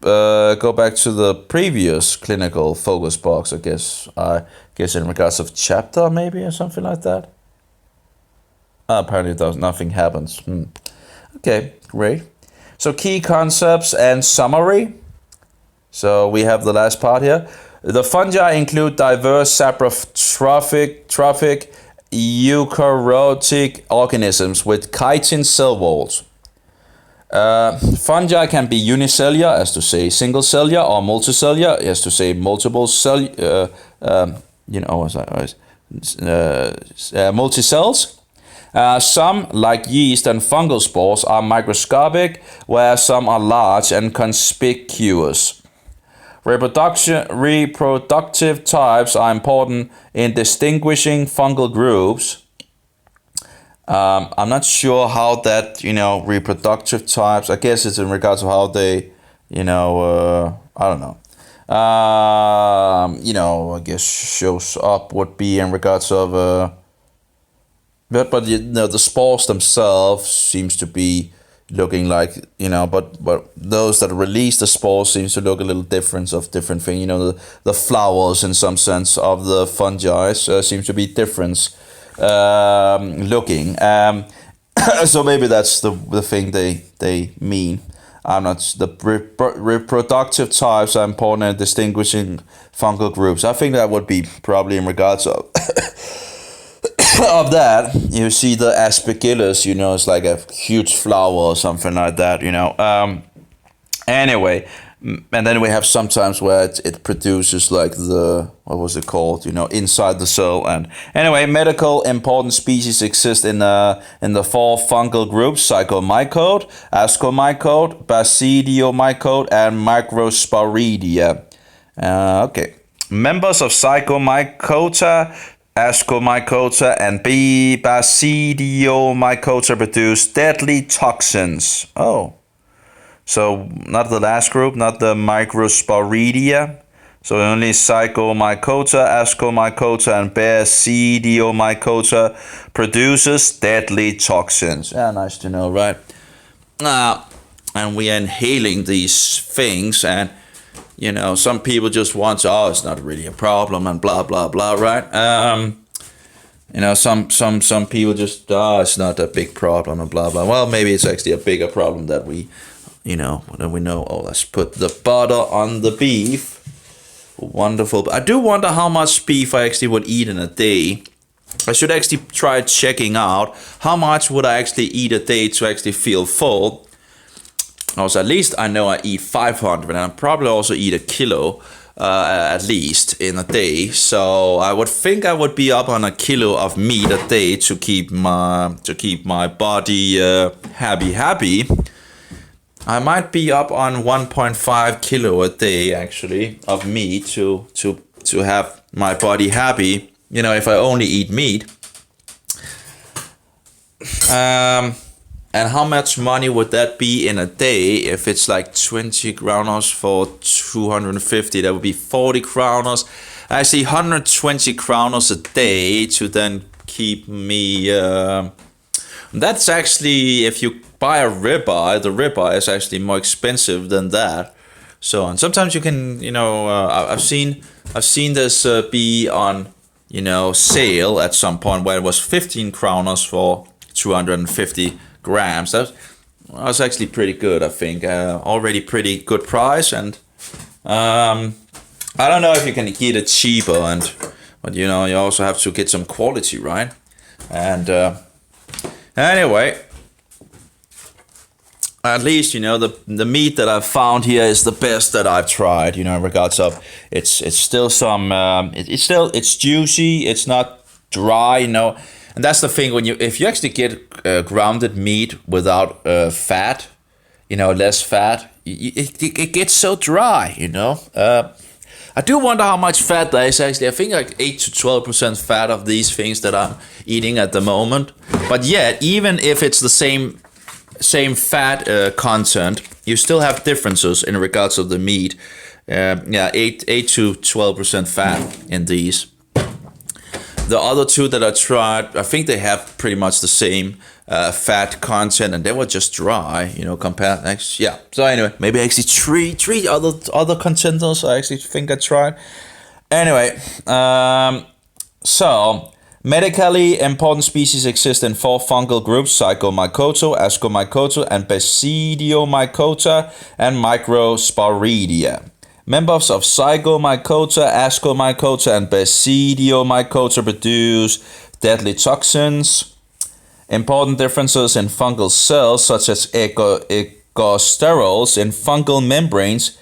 S1: go back to the previous clinical focus box, I guess in regards of chapter maybe or something like that. Apparently nothing happens. Okay, great. So key concepts and summary. So we have the last part here. The fungi include diverse saprotrophic, eukaryotic organisms with chitin cell walls. Fungi can be unicellular, as to say single cellular, or multicellular, as to say multiple multicells. Some, like yeast and fungal spores, are microscopic, whereas some are large and conspicuous. Reproductive types are important in distinguishing fungal groups. I'm not sure how that, reproductive types, I guess it's in regards to how they, I don't know. I guess shows up would be in regards of, but the spores themselves seems to be looking like, but those that release the spores seems to look a little different things. The flowers in some sense of the fungi seems to be different looking. So maybe that's the thing they mean. I'm not. The reproductive types are important in distinguishing fungal groups. I think that would be probably in regards of of that. You see the aspergillus, it's like a huge flower or something like that, Anyway, and then we have sometimes where it produces like the, what was it called, inside the cell. And anyway, medical important species exist in the 4 fungal groups: Psychomycete, Ascomycete, Basidiomycete, and Microsporidia. Okay. Members of Psychomycota, Ascomycota, and Basidiomycota produce deadly toxins. Oh. So not the last group, not the Microsporidia. So only Psychomycota, Ascomycota, and Basidiomycota produces deadly toxins. Yeah, nice to know, right? And we are inhaling these things, and some people just want to, it's not really a problem, and blah blah blah, right? Some people just, it's not a big problem, and blah blah. Well, maybe it's actually a bigger problem that we. Then we know, let's put the butter on the beef. Wonderful. I do wonder how much beef I actually would eat in a day. I should actually try checking out how much would I actually eat a day to actually feel full. Also, at least I know I eat 500, and I probably also eat a kilo at least in a day. So I would think I would be up on a kilo of meat a day to keep my body happy. I might be up on 1.5 kilo a day actually of meat to have my body happy. If I only eat meat. And how much money would that be in a day if it's like 20 kronos for 250? That would be 40 kronos. Actually, 120 kronos a day to then keep me. That's actually, if you buy a ribeye, the ribeye is actually more expensive than that. So, and sometimes you can, I've seen this be on, sale at some point where it was 15 kronos for 250 grams. That was actually pretty good, I think. Already pretty good price, and I don't know if you can get it cheaper, but you also have to get some quality, right? And anyway, at least the meat that I've found here is the best that I've tried. In regards of it's still some it's juicy. It's not dry. And that's the thing if you actually get grounded meat without fat, less fat, it gets so dry. I do wonder how much fat there is actually. I think like 8 to 12% fat of these things that I'm eating at the moment. But yet, even if it's the same fat content, you still have differences in regards of the meat. 8 to 12% fat in these. The other two that I tried, I think they have pretty much the same fat content, and they were just dry, compared. Yeah. So anyway, maybe actually three other contenders I actually think I tried. Anyway, so medically important species exist in 4 fungal groups: Zygomycota, Ascomycota, and Basidiomycota, and Microsporidia. Members of Zygomycota, Ascomycota, and Basidiomycota produce deadly toxins. Important differences in fungal cells, such as ergosterols in fungal membranes,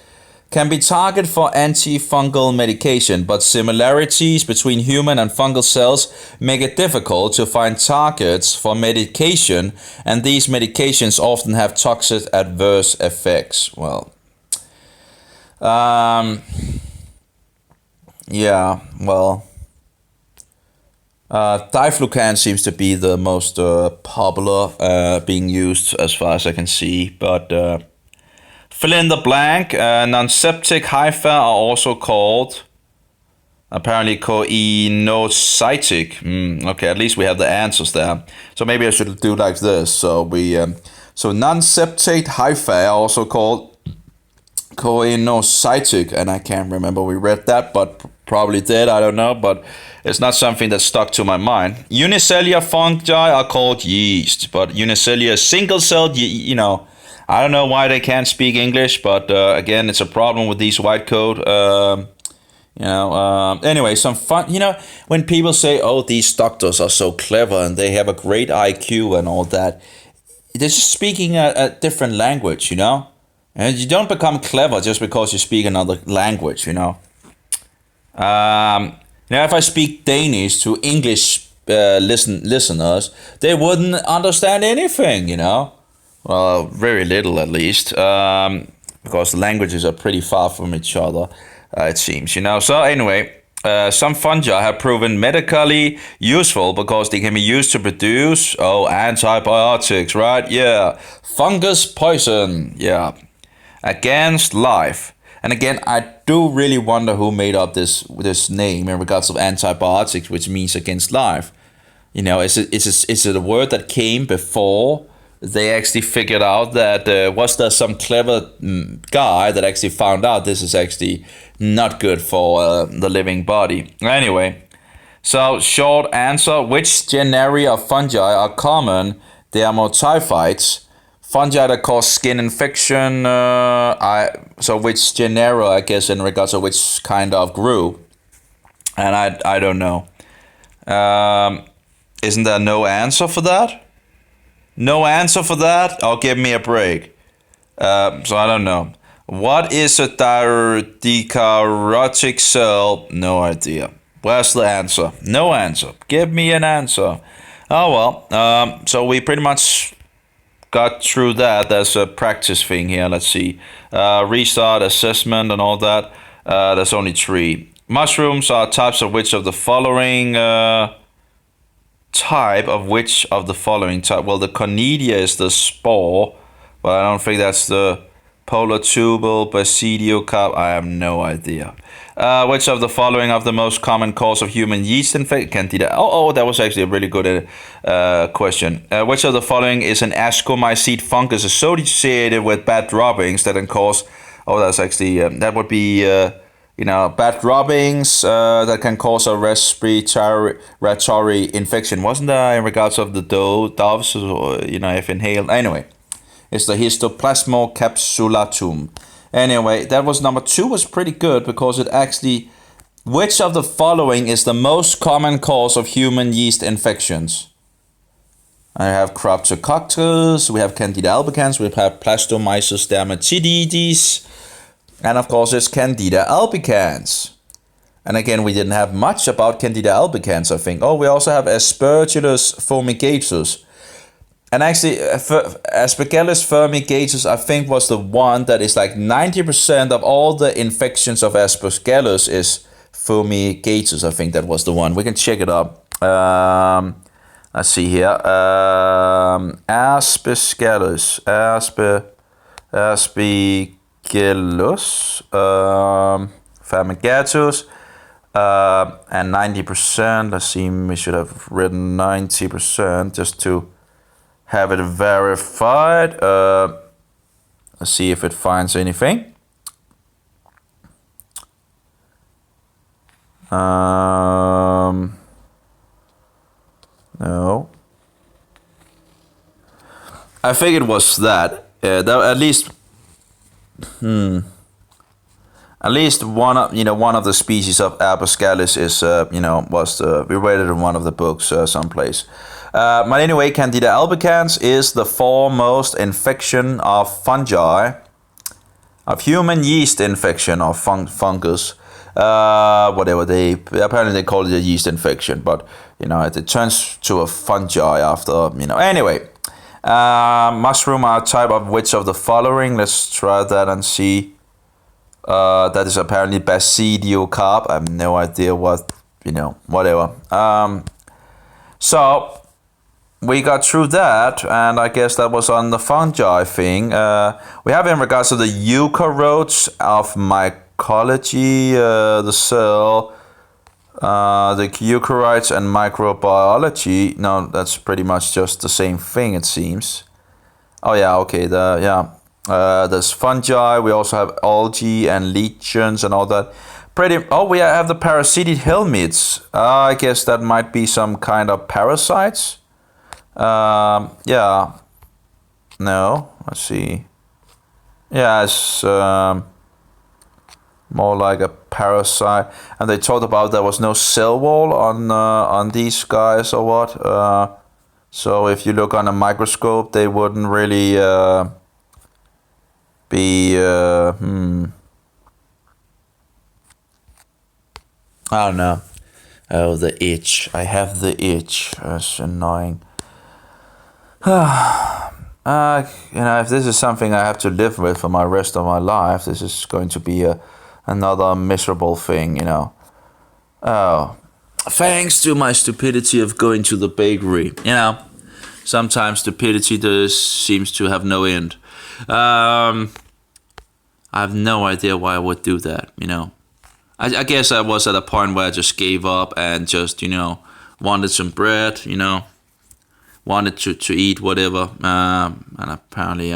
S1: can be targeted for antifungal medication, but similarities between human and fungal cells make it difficult to find targets for medication, and these medications often have toxic adverse effects. Well, diflucan seems to be the most popular being used as far as I can see, but fill in the blank. Non-septic hyphae are also called, apparently, coinocytic. Okay, at least we have the answers there. So maybe I should do like this. So non-septate hyphae are also called coinocytic, and I can't remember we read that, but probably did, I don't know, but it's not something that stuck to my mind. Unicellular fungi are called yeast, but unicellular single-celled, I don't know why they can't speak English, but again, it's a problem with these white coat. Anyway, some fun. When people say, "Oh, these doctors are so clever and they have a great IQ and all that," they're just speaking a different language, And you don't become clever just because you speak another language, If I speak Danish to English listeners, they wouldn't understand anything, Well, very little at least, because the languages are pretty far from each other, it seems, So anyway, some fungi have proven medically useful because they can be used to produce, antibiotics, right? Yeah, fungus poison, yeah, against life. And again, I do really wonder who made up this name in regards of antibiotics, which means against life. Is it a word that came before they actually figured out that was there some clever guy that actually found out this is actually not good for the living body? Anyway, so short answer: which genera of fungi are common? They are typhites. Fungi that cause skin infection. So which genera, I guess, in regards to which kind of group? And I don't know. Isn't there no answer for that? No answer for that? Oh, give me a break. So I don't know. What is a dikaryotic cell? No idea. Where's the answer? No answer. Give me an answer. Oh well. So we pretty much got through that. There's a practice thing here. Let's see. Restart, assessment, and all that. There's only 3. Mushrooms are types of which of the following? Type of which of the following type? Well, the Candida is the spore, but I don't think that's the polar tubal Basidiocarp. I have no idea. Which of the following of the most common cause of human yeast infection? Candida. Oh, that was actually a really good question. Which of the following is an ascomycete fungus associated with bad droppings that can cause? Oh, that's actually that would be bad droppings that can cause a respiratory infection. Wasn't there in regards of the doves, or if inhaled? Anyway, it's the Histoplasma capsulatum. Anyway, that was number 2, was pretty good because it actually, which of the following is the most common cause of human yeast infections? I have Cryptococcus, we have Candida albicans, we have Plastomyces dermatitis, and of course it's Candida albicans. And again, we didn't have much about Candida albicans, I think. Oh, we also have Aspergillus fumigatus. And actually, Aspergillus fumigatus, I think, was the one that is like 90% of all the infections of Aspergillus is fumigatus. I think that was the one. We can check it up. Let's see here. Aspergillus. Aspergillus. Fumigatus. And 90%, let's see, we should have written 90% just to have it verified. Let's see if it finds anything. No. I think it was that. At least one of the species of Aposcalis is we read it in one of the books someplace. But anyway, Candida albicans is the foremost infection of fungi, of human yeast infection or fungus. Whatever apparently they call it a yeast infection, but it turns to a fungi after anyway. Mushroom are a type of which of the following? Let's try that and see. That is apparently Basidiocarp. I have no idea what, whatever. So we got through that, and I guess that was on the fungi thing. We have in regards to the eukaryotes of mycology, the cell, the eukaryotes and microbiology. No, that's pretty much just the same thing, it seems. Oh yeah, okay, there's fungi. We also have algae and leeches and all that. We have the parasitic helminths. I guess that might be some kind of parasites. Yeah. No, let's see. Yeah, it's more like a parasite. And they talked about there was no cell wall on these guys or what. So if you look on a microscope, they wouldn't really be. I don't know. Oh, the itch. I have the itch. That's annoying. If this is something I have to live with for my rest of my life, this is going to be another miserable thing, Oh, thanks to my stupidity of going to the bakery, Sometimes stupidity seems to have no end. I have no idea why I would do that, I guess I was at a point where I just gave up and just, wanted some bread, wanted to eat whatever. And apparently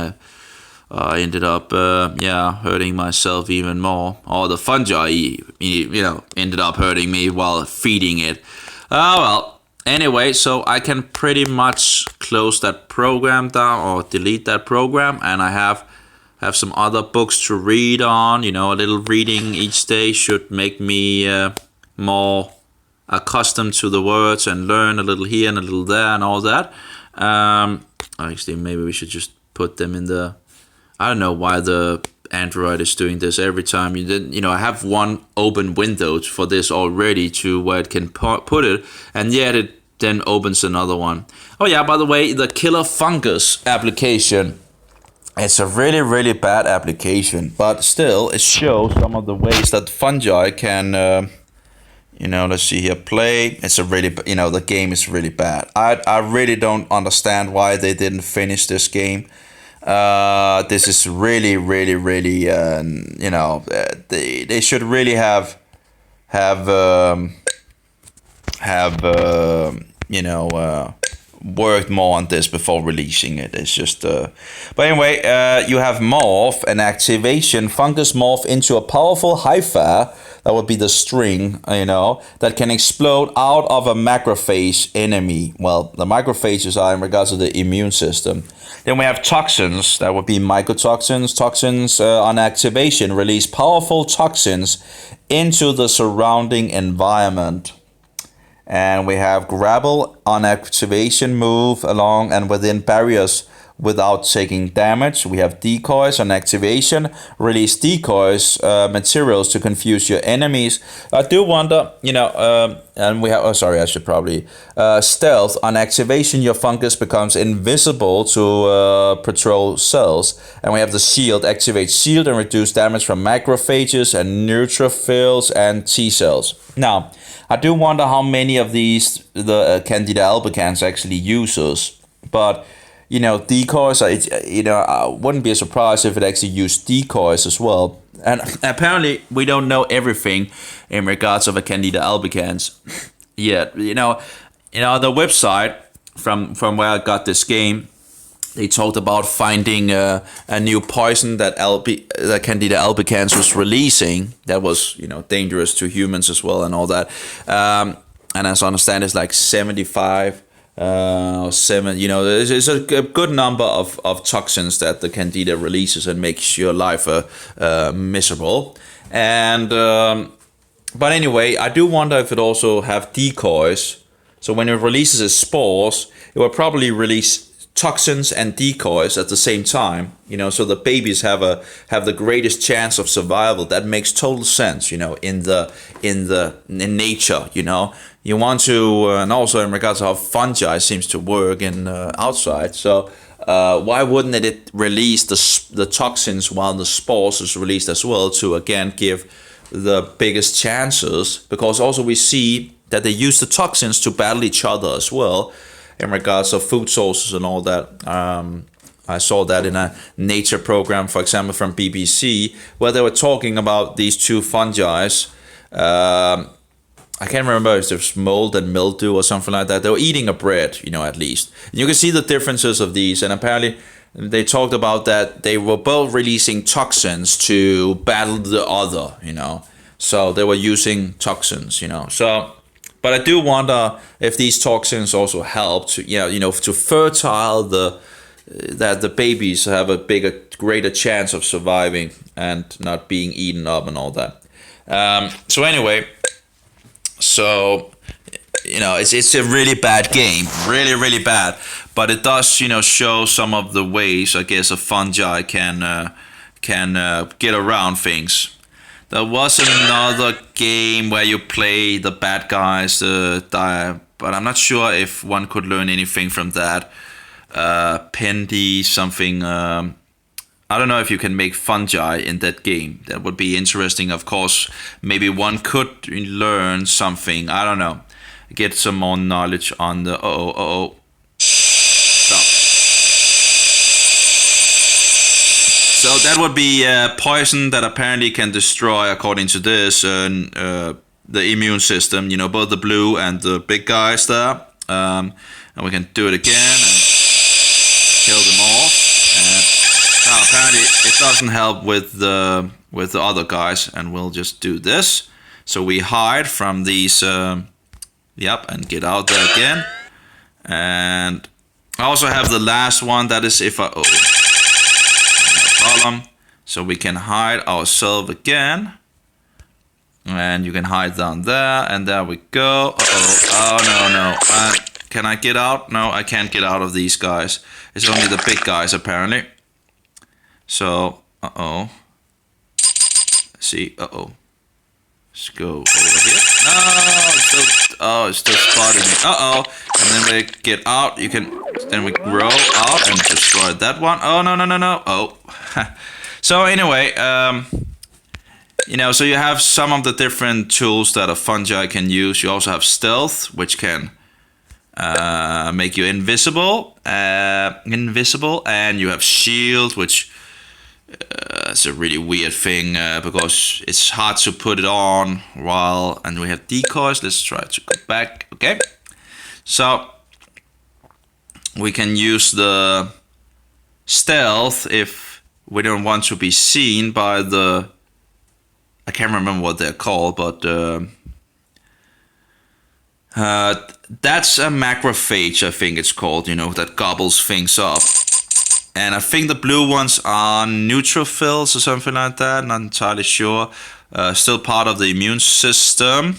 S1: I ended up, hurting myself even more. Or the fungi, ended up hurting me while feeding it. Oh, well. Anyway, so I can pretty much close that program down or delete that program. And I have some other books to read on. A little reading each day should make me more accustomed to the words and learn a little here and a little there and all that. Actually, maybe we should just put them in the. I don't know why the Android is doing this every time. I have one open window for this already to where it can put it, and yet it then opens another one. Oh yeah, by the way, the killer fungus application. It's a really, really bad application, but still, it shows some of the ways that fungi can, let's see here, play. It's a really, the game is really bad. I really don't understand why they didn't finish this game. This is really, really, really, they should really have worked more on this before releasing it. It's just but anyway, you have morph and activation. Fungus morph into a powerful hypha, that would be the string, that can explode out of a macrophage enemy. Well, the macrophages are in regards to the immune system. Then we have toxins, that would be mycotoxins. Toxins on activation release powerful toxins into the surrounding environment. And we have grapple on activation, move along and within barriers without taking damage. We have decoys on activation, release decoys, materials to confuse your enemies. I do wonder, and we have, stealth. On activation, your fungus becomes invisible to patrol cells. And we have the shield, activate shield and reduce damage from macrophages and neutrophils and T cells. Now, I do wonder how many of these the Candida albicans actually uses, but decoys. I wouldn't be surprised if it actually used decoys as well. And apparently we don't know everything in regards of a Candida albicans yet. The website from where I got this game, they talked about finding a new poison that Candida albicans was releasing that was dangerous to humans as well and all that. And as I understand, it's like 75 or 7. It's a good number of toxins that the Candida releases and makes your life miserable. And but anyway, I do wonder if it also have decoys. So when it releases its spores, it will probably release toxins and decoys at the same time, so the babies have the greatest chance of survival. That makes total sense, in nature, you want to, and also in regards to how fungi seems to work in outside. So why wouldn't it release the toxins while the spores is released as well, to again give the biggest chances? Because also we see that they use the toxins to battle each other as well, in regards of food sources and all that. I saw that in a nature program, for example, from BBC, where they were talking about these two fungi. I can't remember if it was mold and mildew or something like that. They were eating a bread, at least. And you can see the differences of these. And apparently they talked about that they were both releasing toxins to battle the other, So they were using toxins, So... But I do wonder if these toxins also help to, to fertile that the babies have a greater chance of surviving and not being eaten up and all that. So anyway, it's a really bad game, really, really bad. But it does, show some of the ways, I guess, a fungi can get around things. There was another game where you play the bad guys, but I'm not sure if one could learn anything from that. Pendy something. I don't know if you can make fungi in that game. That would be interesting, of course. Maybe one could learn something. I don't know. Get some more knowledge on the... So that would be poison that apparently can destroy, according to this, the immune system. Both the blue and the big guys there. And we can do it again and kill them all. And apparently it doesn't help with the other guys. And we'll just do this. So we hide from these. And get out there again. And I also have the last one. That is if I... So we can hide ourselves again. And you can hide down there. And there we go. Oh, no. Can I get out? No, I can't get out of these guys. It's only the big guys, apparently. So, let's see. Let's go over here. No, it's still spotting me. And then we get out. Then we grow out and destroy that one. Oh, no. Oh. So anyway, so you have some of the different tools that a fungi can use. You also have stealth, which can make you invisible. And you have shield, which is a really weird thing because it's hard to put it on and we have decoys. Let's try to go back. Okay. So we can use the stealth if we don't want to be seen by the... I can't remember what they're called, but that's a macrophage, I think it's called, that gobbles things up. And I think the blue ones are neutrophils or something like that, not entirely sure. Still part of the immune system.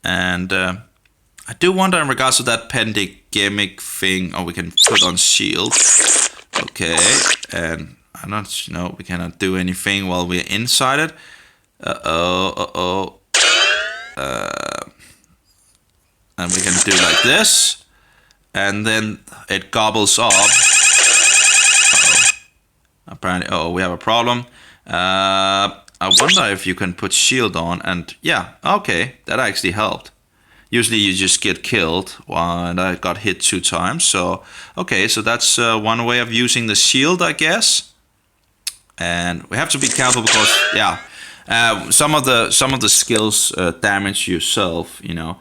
S1: And I do wonder in regards to that pandemic thing, we can put on shield. Okay, and I'm not, we cannot do anything while we're inside it. And we can do like this, and then it gobbles up. Apparently, we have a problem. I wonder if you can put shield on, and yeah, okay, that actually helped. Usually you just get killed, and I got hit 2 times. So, okay, so that's one way of using the shield, I guess. and we have to be careful because some of the skills damage yourself, you know.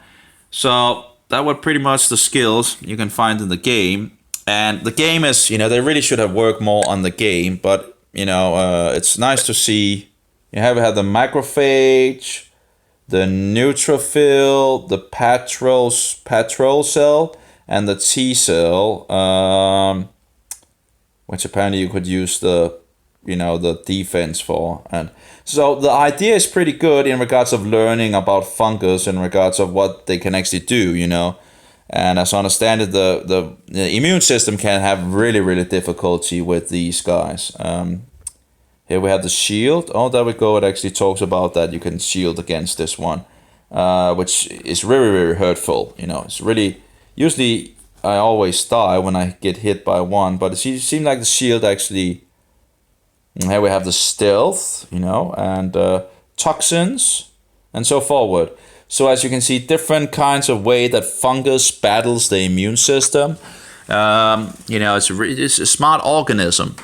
S1: So that were pretty much the skills you can find in the game. And the game is, you know, they really should have worked more on the game, but you know, it's nice to see. You have had the macrophage, the neutrophil, the patrol cell, and the T cell, which apparently you could use the, you know, the defense for. And so the idea is pretty good in regards of learning about fungus, in regards of what they can actually do, you know. And as I understand it, the immune system can have really difficulty with these guys. Here we have the shield. Oh, there we go. It actually talks about that you can shield against this one, which is very hurtful. You know, it's really, usually I always die when I get hit by one, but it seems like the shield actually. Here we have the stealth, you know, and toxins, and so forward. So as you can see, different kinds of way that fungus battles the immune system. You know, it's a smart organism,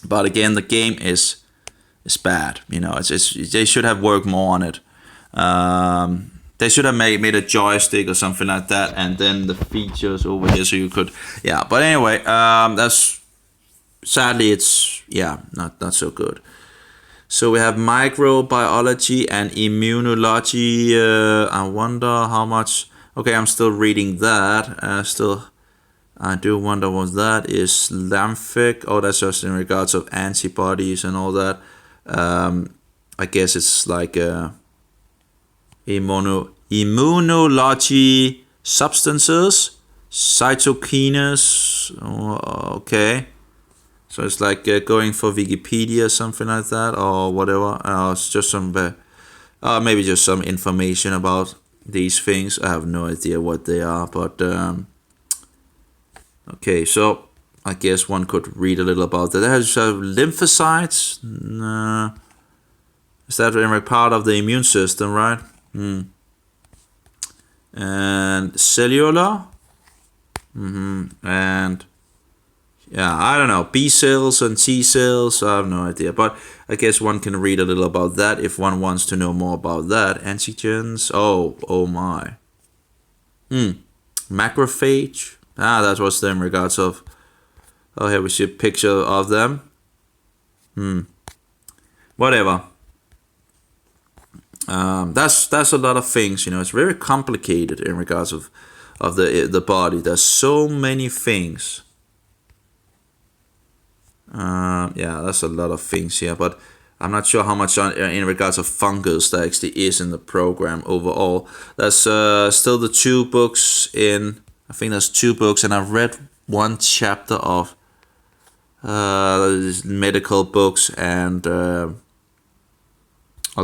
S1: but again, the game is bad. You know, they should have worked more on it. They should have made a joystick or something like that, and then the features over here so you could, yeah. But anyway, that's sadly it's not so good. So we have microbiology and immunology. I wonder how much. Okay, I'm still reading that. I do wonder what that is. Lymphic. Oh, that's just in regards of antibodies and all that. I guess it's like immunology substances, cytokines. Oh, okay. So it's like going for Wikipedia, something like that, or whatever. It's just some, maybe just some information about these things. I have no idea what they are, but okay. So I guess one could read a little about that. They have lymphocytes. Is that a part of the immune system, right? And cellular. And yeah, I don't know, B cells and T cells, I have no idea. But I guess one can read a little about that if one wants to know more about that. Antigens, oh my. Macrophage, that was them in regards of, oh, here we see a picture of them. Whatever. That's a lot of things, you know, it's very complicated in regards of the body. There's so many things. That's a lot of things here, but I'm not sure how much in regards of fungus there actually is in the program overall. There's still the 2 books I think there's 2 books, and I've read 1 chapter of medical books, and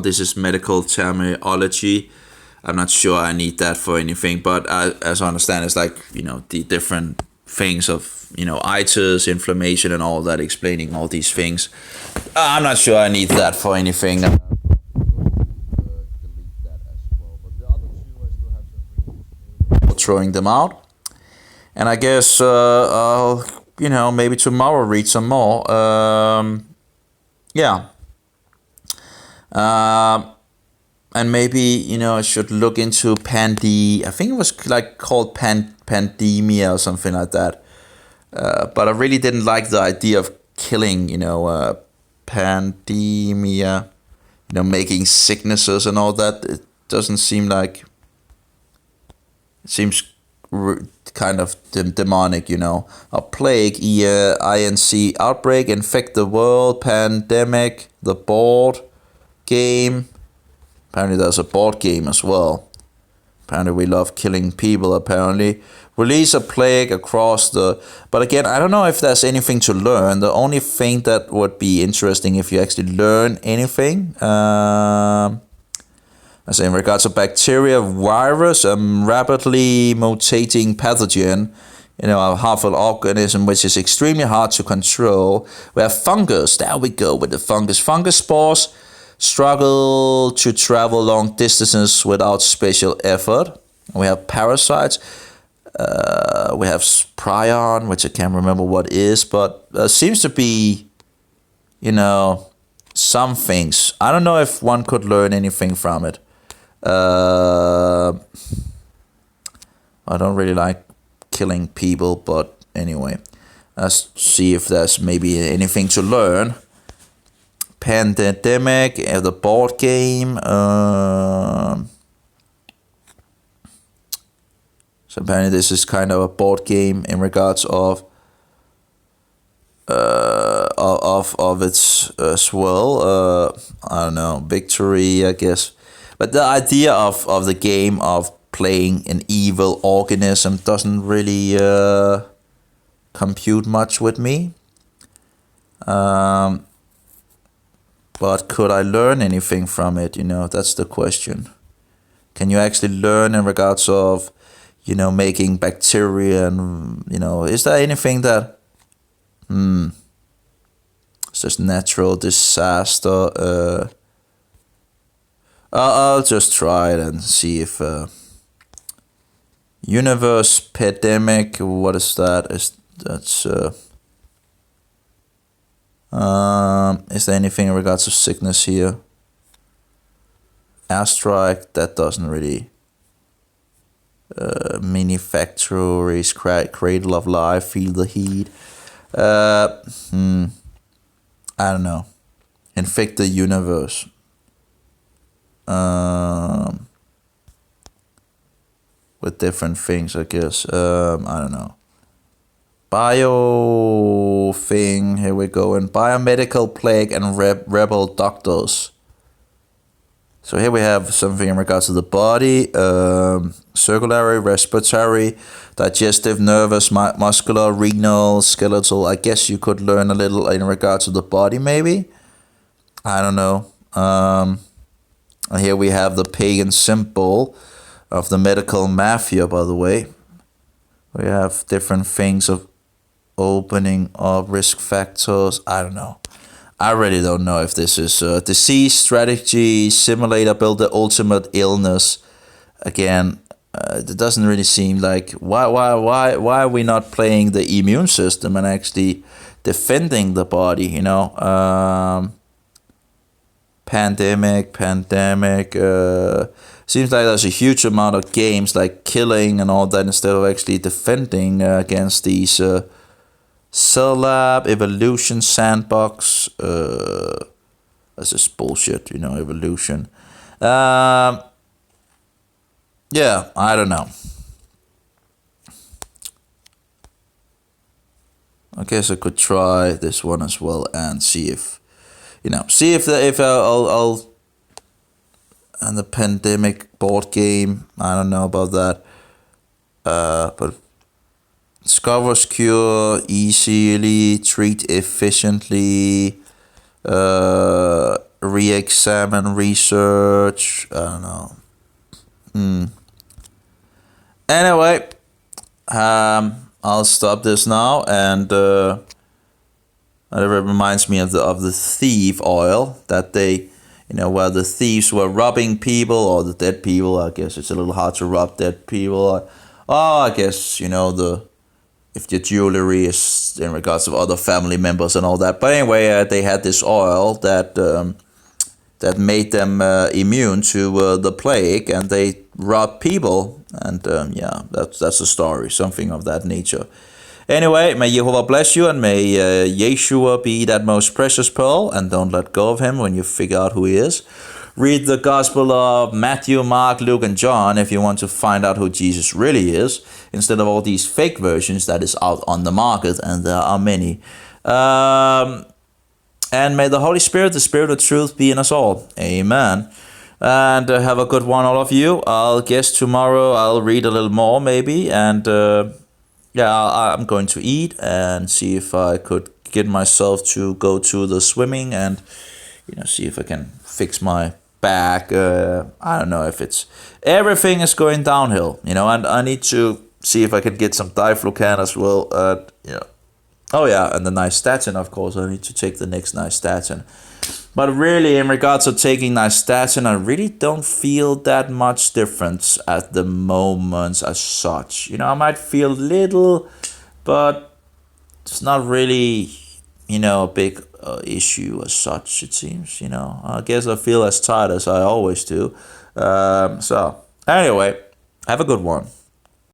S1: this is medical terminology. I'm not sure I need that for anything, but as I understand, it's like, you know, the different things of, you know, itis, inflammation, and all that, explaining all these things. I'm not sure I need that for anything. Delete that as well. But the other 2 I still have some throwing them out. And I guess I'll, you know, maybe tomorrow read some more. And maybe, you know, I should look into I think it was like called pandemia or something like that. But I really didn't like the idea of killing, you know, pandemia, you know, making sicknesses and all that. It doesn't seem like, it seems kind of demonic, you know. A plague, INC, outbreak, infect the world, pandemic, the board game. Apparently there's a board game as well. Apparently we love killing people, apparently. Release a plague across but again, I don't know if there's anything to learn. The only thing that would be interesting if you actually learn anything, as in regards to bacteria, virus, a rapidly mutating pathogen, you know, a harmful organism which is extremely hard to control. We have fungus. There we go with the fungus. Fungus spores struggle to travel long distances without special effort. We have parasites. We have prion, which I can't remember what is, but seems to be you know, some things. I don't know if one could learn anything from it. I don't really like killing people, but anyway, let's see if there's maybe anything to learn. Pandemic, the board game. So apparently this is kind of a board game in regards of its as well. I don't know, victory, I guess. But the idea of the game of playing an evil organism doesn't really compute much with me. But could I learn anything from it? That's the question. Can you actually learn in regards of, making bacteria and, is there anything that, it's just natural disaster? I'll just try it and see if, universe pandemic, what is that? Is there anything in regards to sickness here? Airstrike, that doesn't really. Mini factories, cradle of life, feel the heat. I don't know. Infect the universe. With different things, I guess. I don't know. Bio thing, here we go. And biomedical plague and rebel doctors. So here we have something in regards to the body, circulatory, respiratory, digestive, nervous, muscular, renal, skeletal. I guess you could learn a little in regards to the body, maybe. I don't know. And here we have the pagan symbol of the medical mafia, by the way. We have different things of opening up risk factors. I don't know. I really don't know if this is a disease strategy simulator build the ultimate illness. Again, it doesn't really seem like why are we not playing the immune system and actually defending the body? Pandemic. Seems like there's a huge amount of games like killing and all that instead of actually defending against these. Cell Lab, Evolution, Sandbox, that's just bullshit, Evolution. Yeah, I don't know. I guess I could try this one as well and see if, I'll and the pandemic board game, I don't know about that. But discovers cure easily, treat efficiently, re-examine research. I don't know. Anyway, I'll stop this now, and it reminds me of the thief oil that they, where the thieves were robbing people or the dead people. I guess it's a little hard to rob dead people. I guess if your jewelry is in regards of other family members and all that. But anyway, they had this oil that made them immune to the plague, and they robbed people. And that's the story, something of that nature. Anyway, may Jehovah bless you, and may Yeshua be that most precious pearl, and don't let go of him when you figure out who he is. Read the Gospel of Matthew, Mark, Luke, and John if you want to find out who Jesus really is, instead of all these fake versions that is out on the market, and there are many. And may the Holy Spirit, the Spirit of truth, be in us all. Amen. And have a good one, all of you. I'll guess tomorrow I'll read a little more, maybe, and I'm going to eat and see if I could get myself to go to the swimming and, see if I can fix my back. I don't know if everything is going downhill, and I need to see if I can get some diflucan as well. Oh yeah, and the nystatin, of course. I need to take the next nystatin. But really, in regards to taking nystatin, I really don't feel that much difference at the moment as such. I might feel little, but it's not really, a big issue as such, it seems. I guess I feel as tired as I always do. So, anyway, have a good one.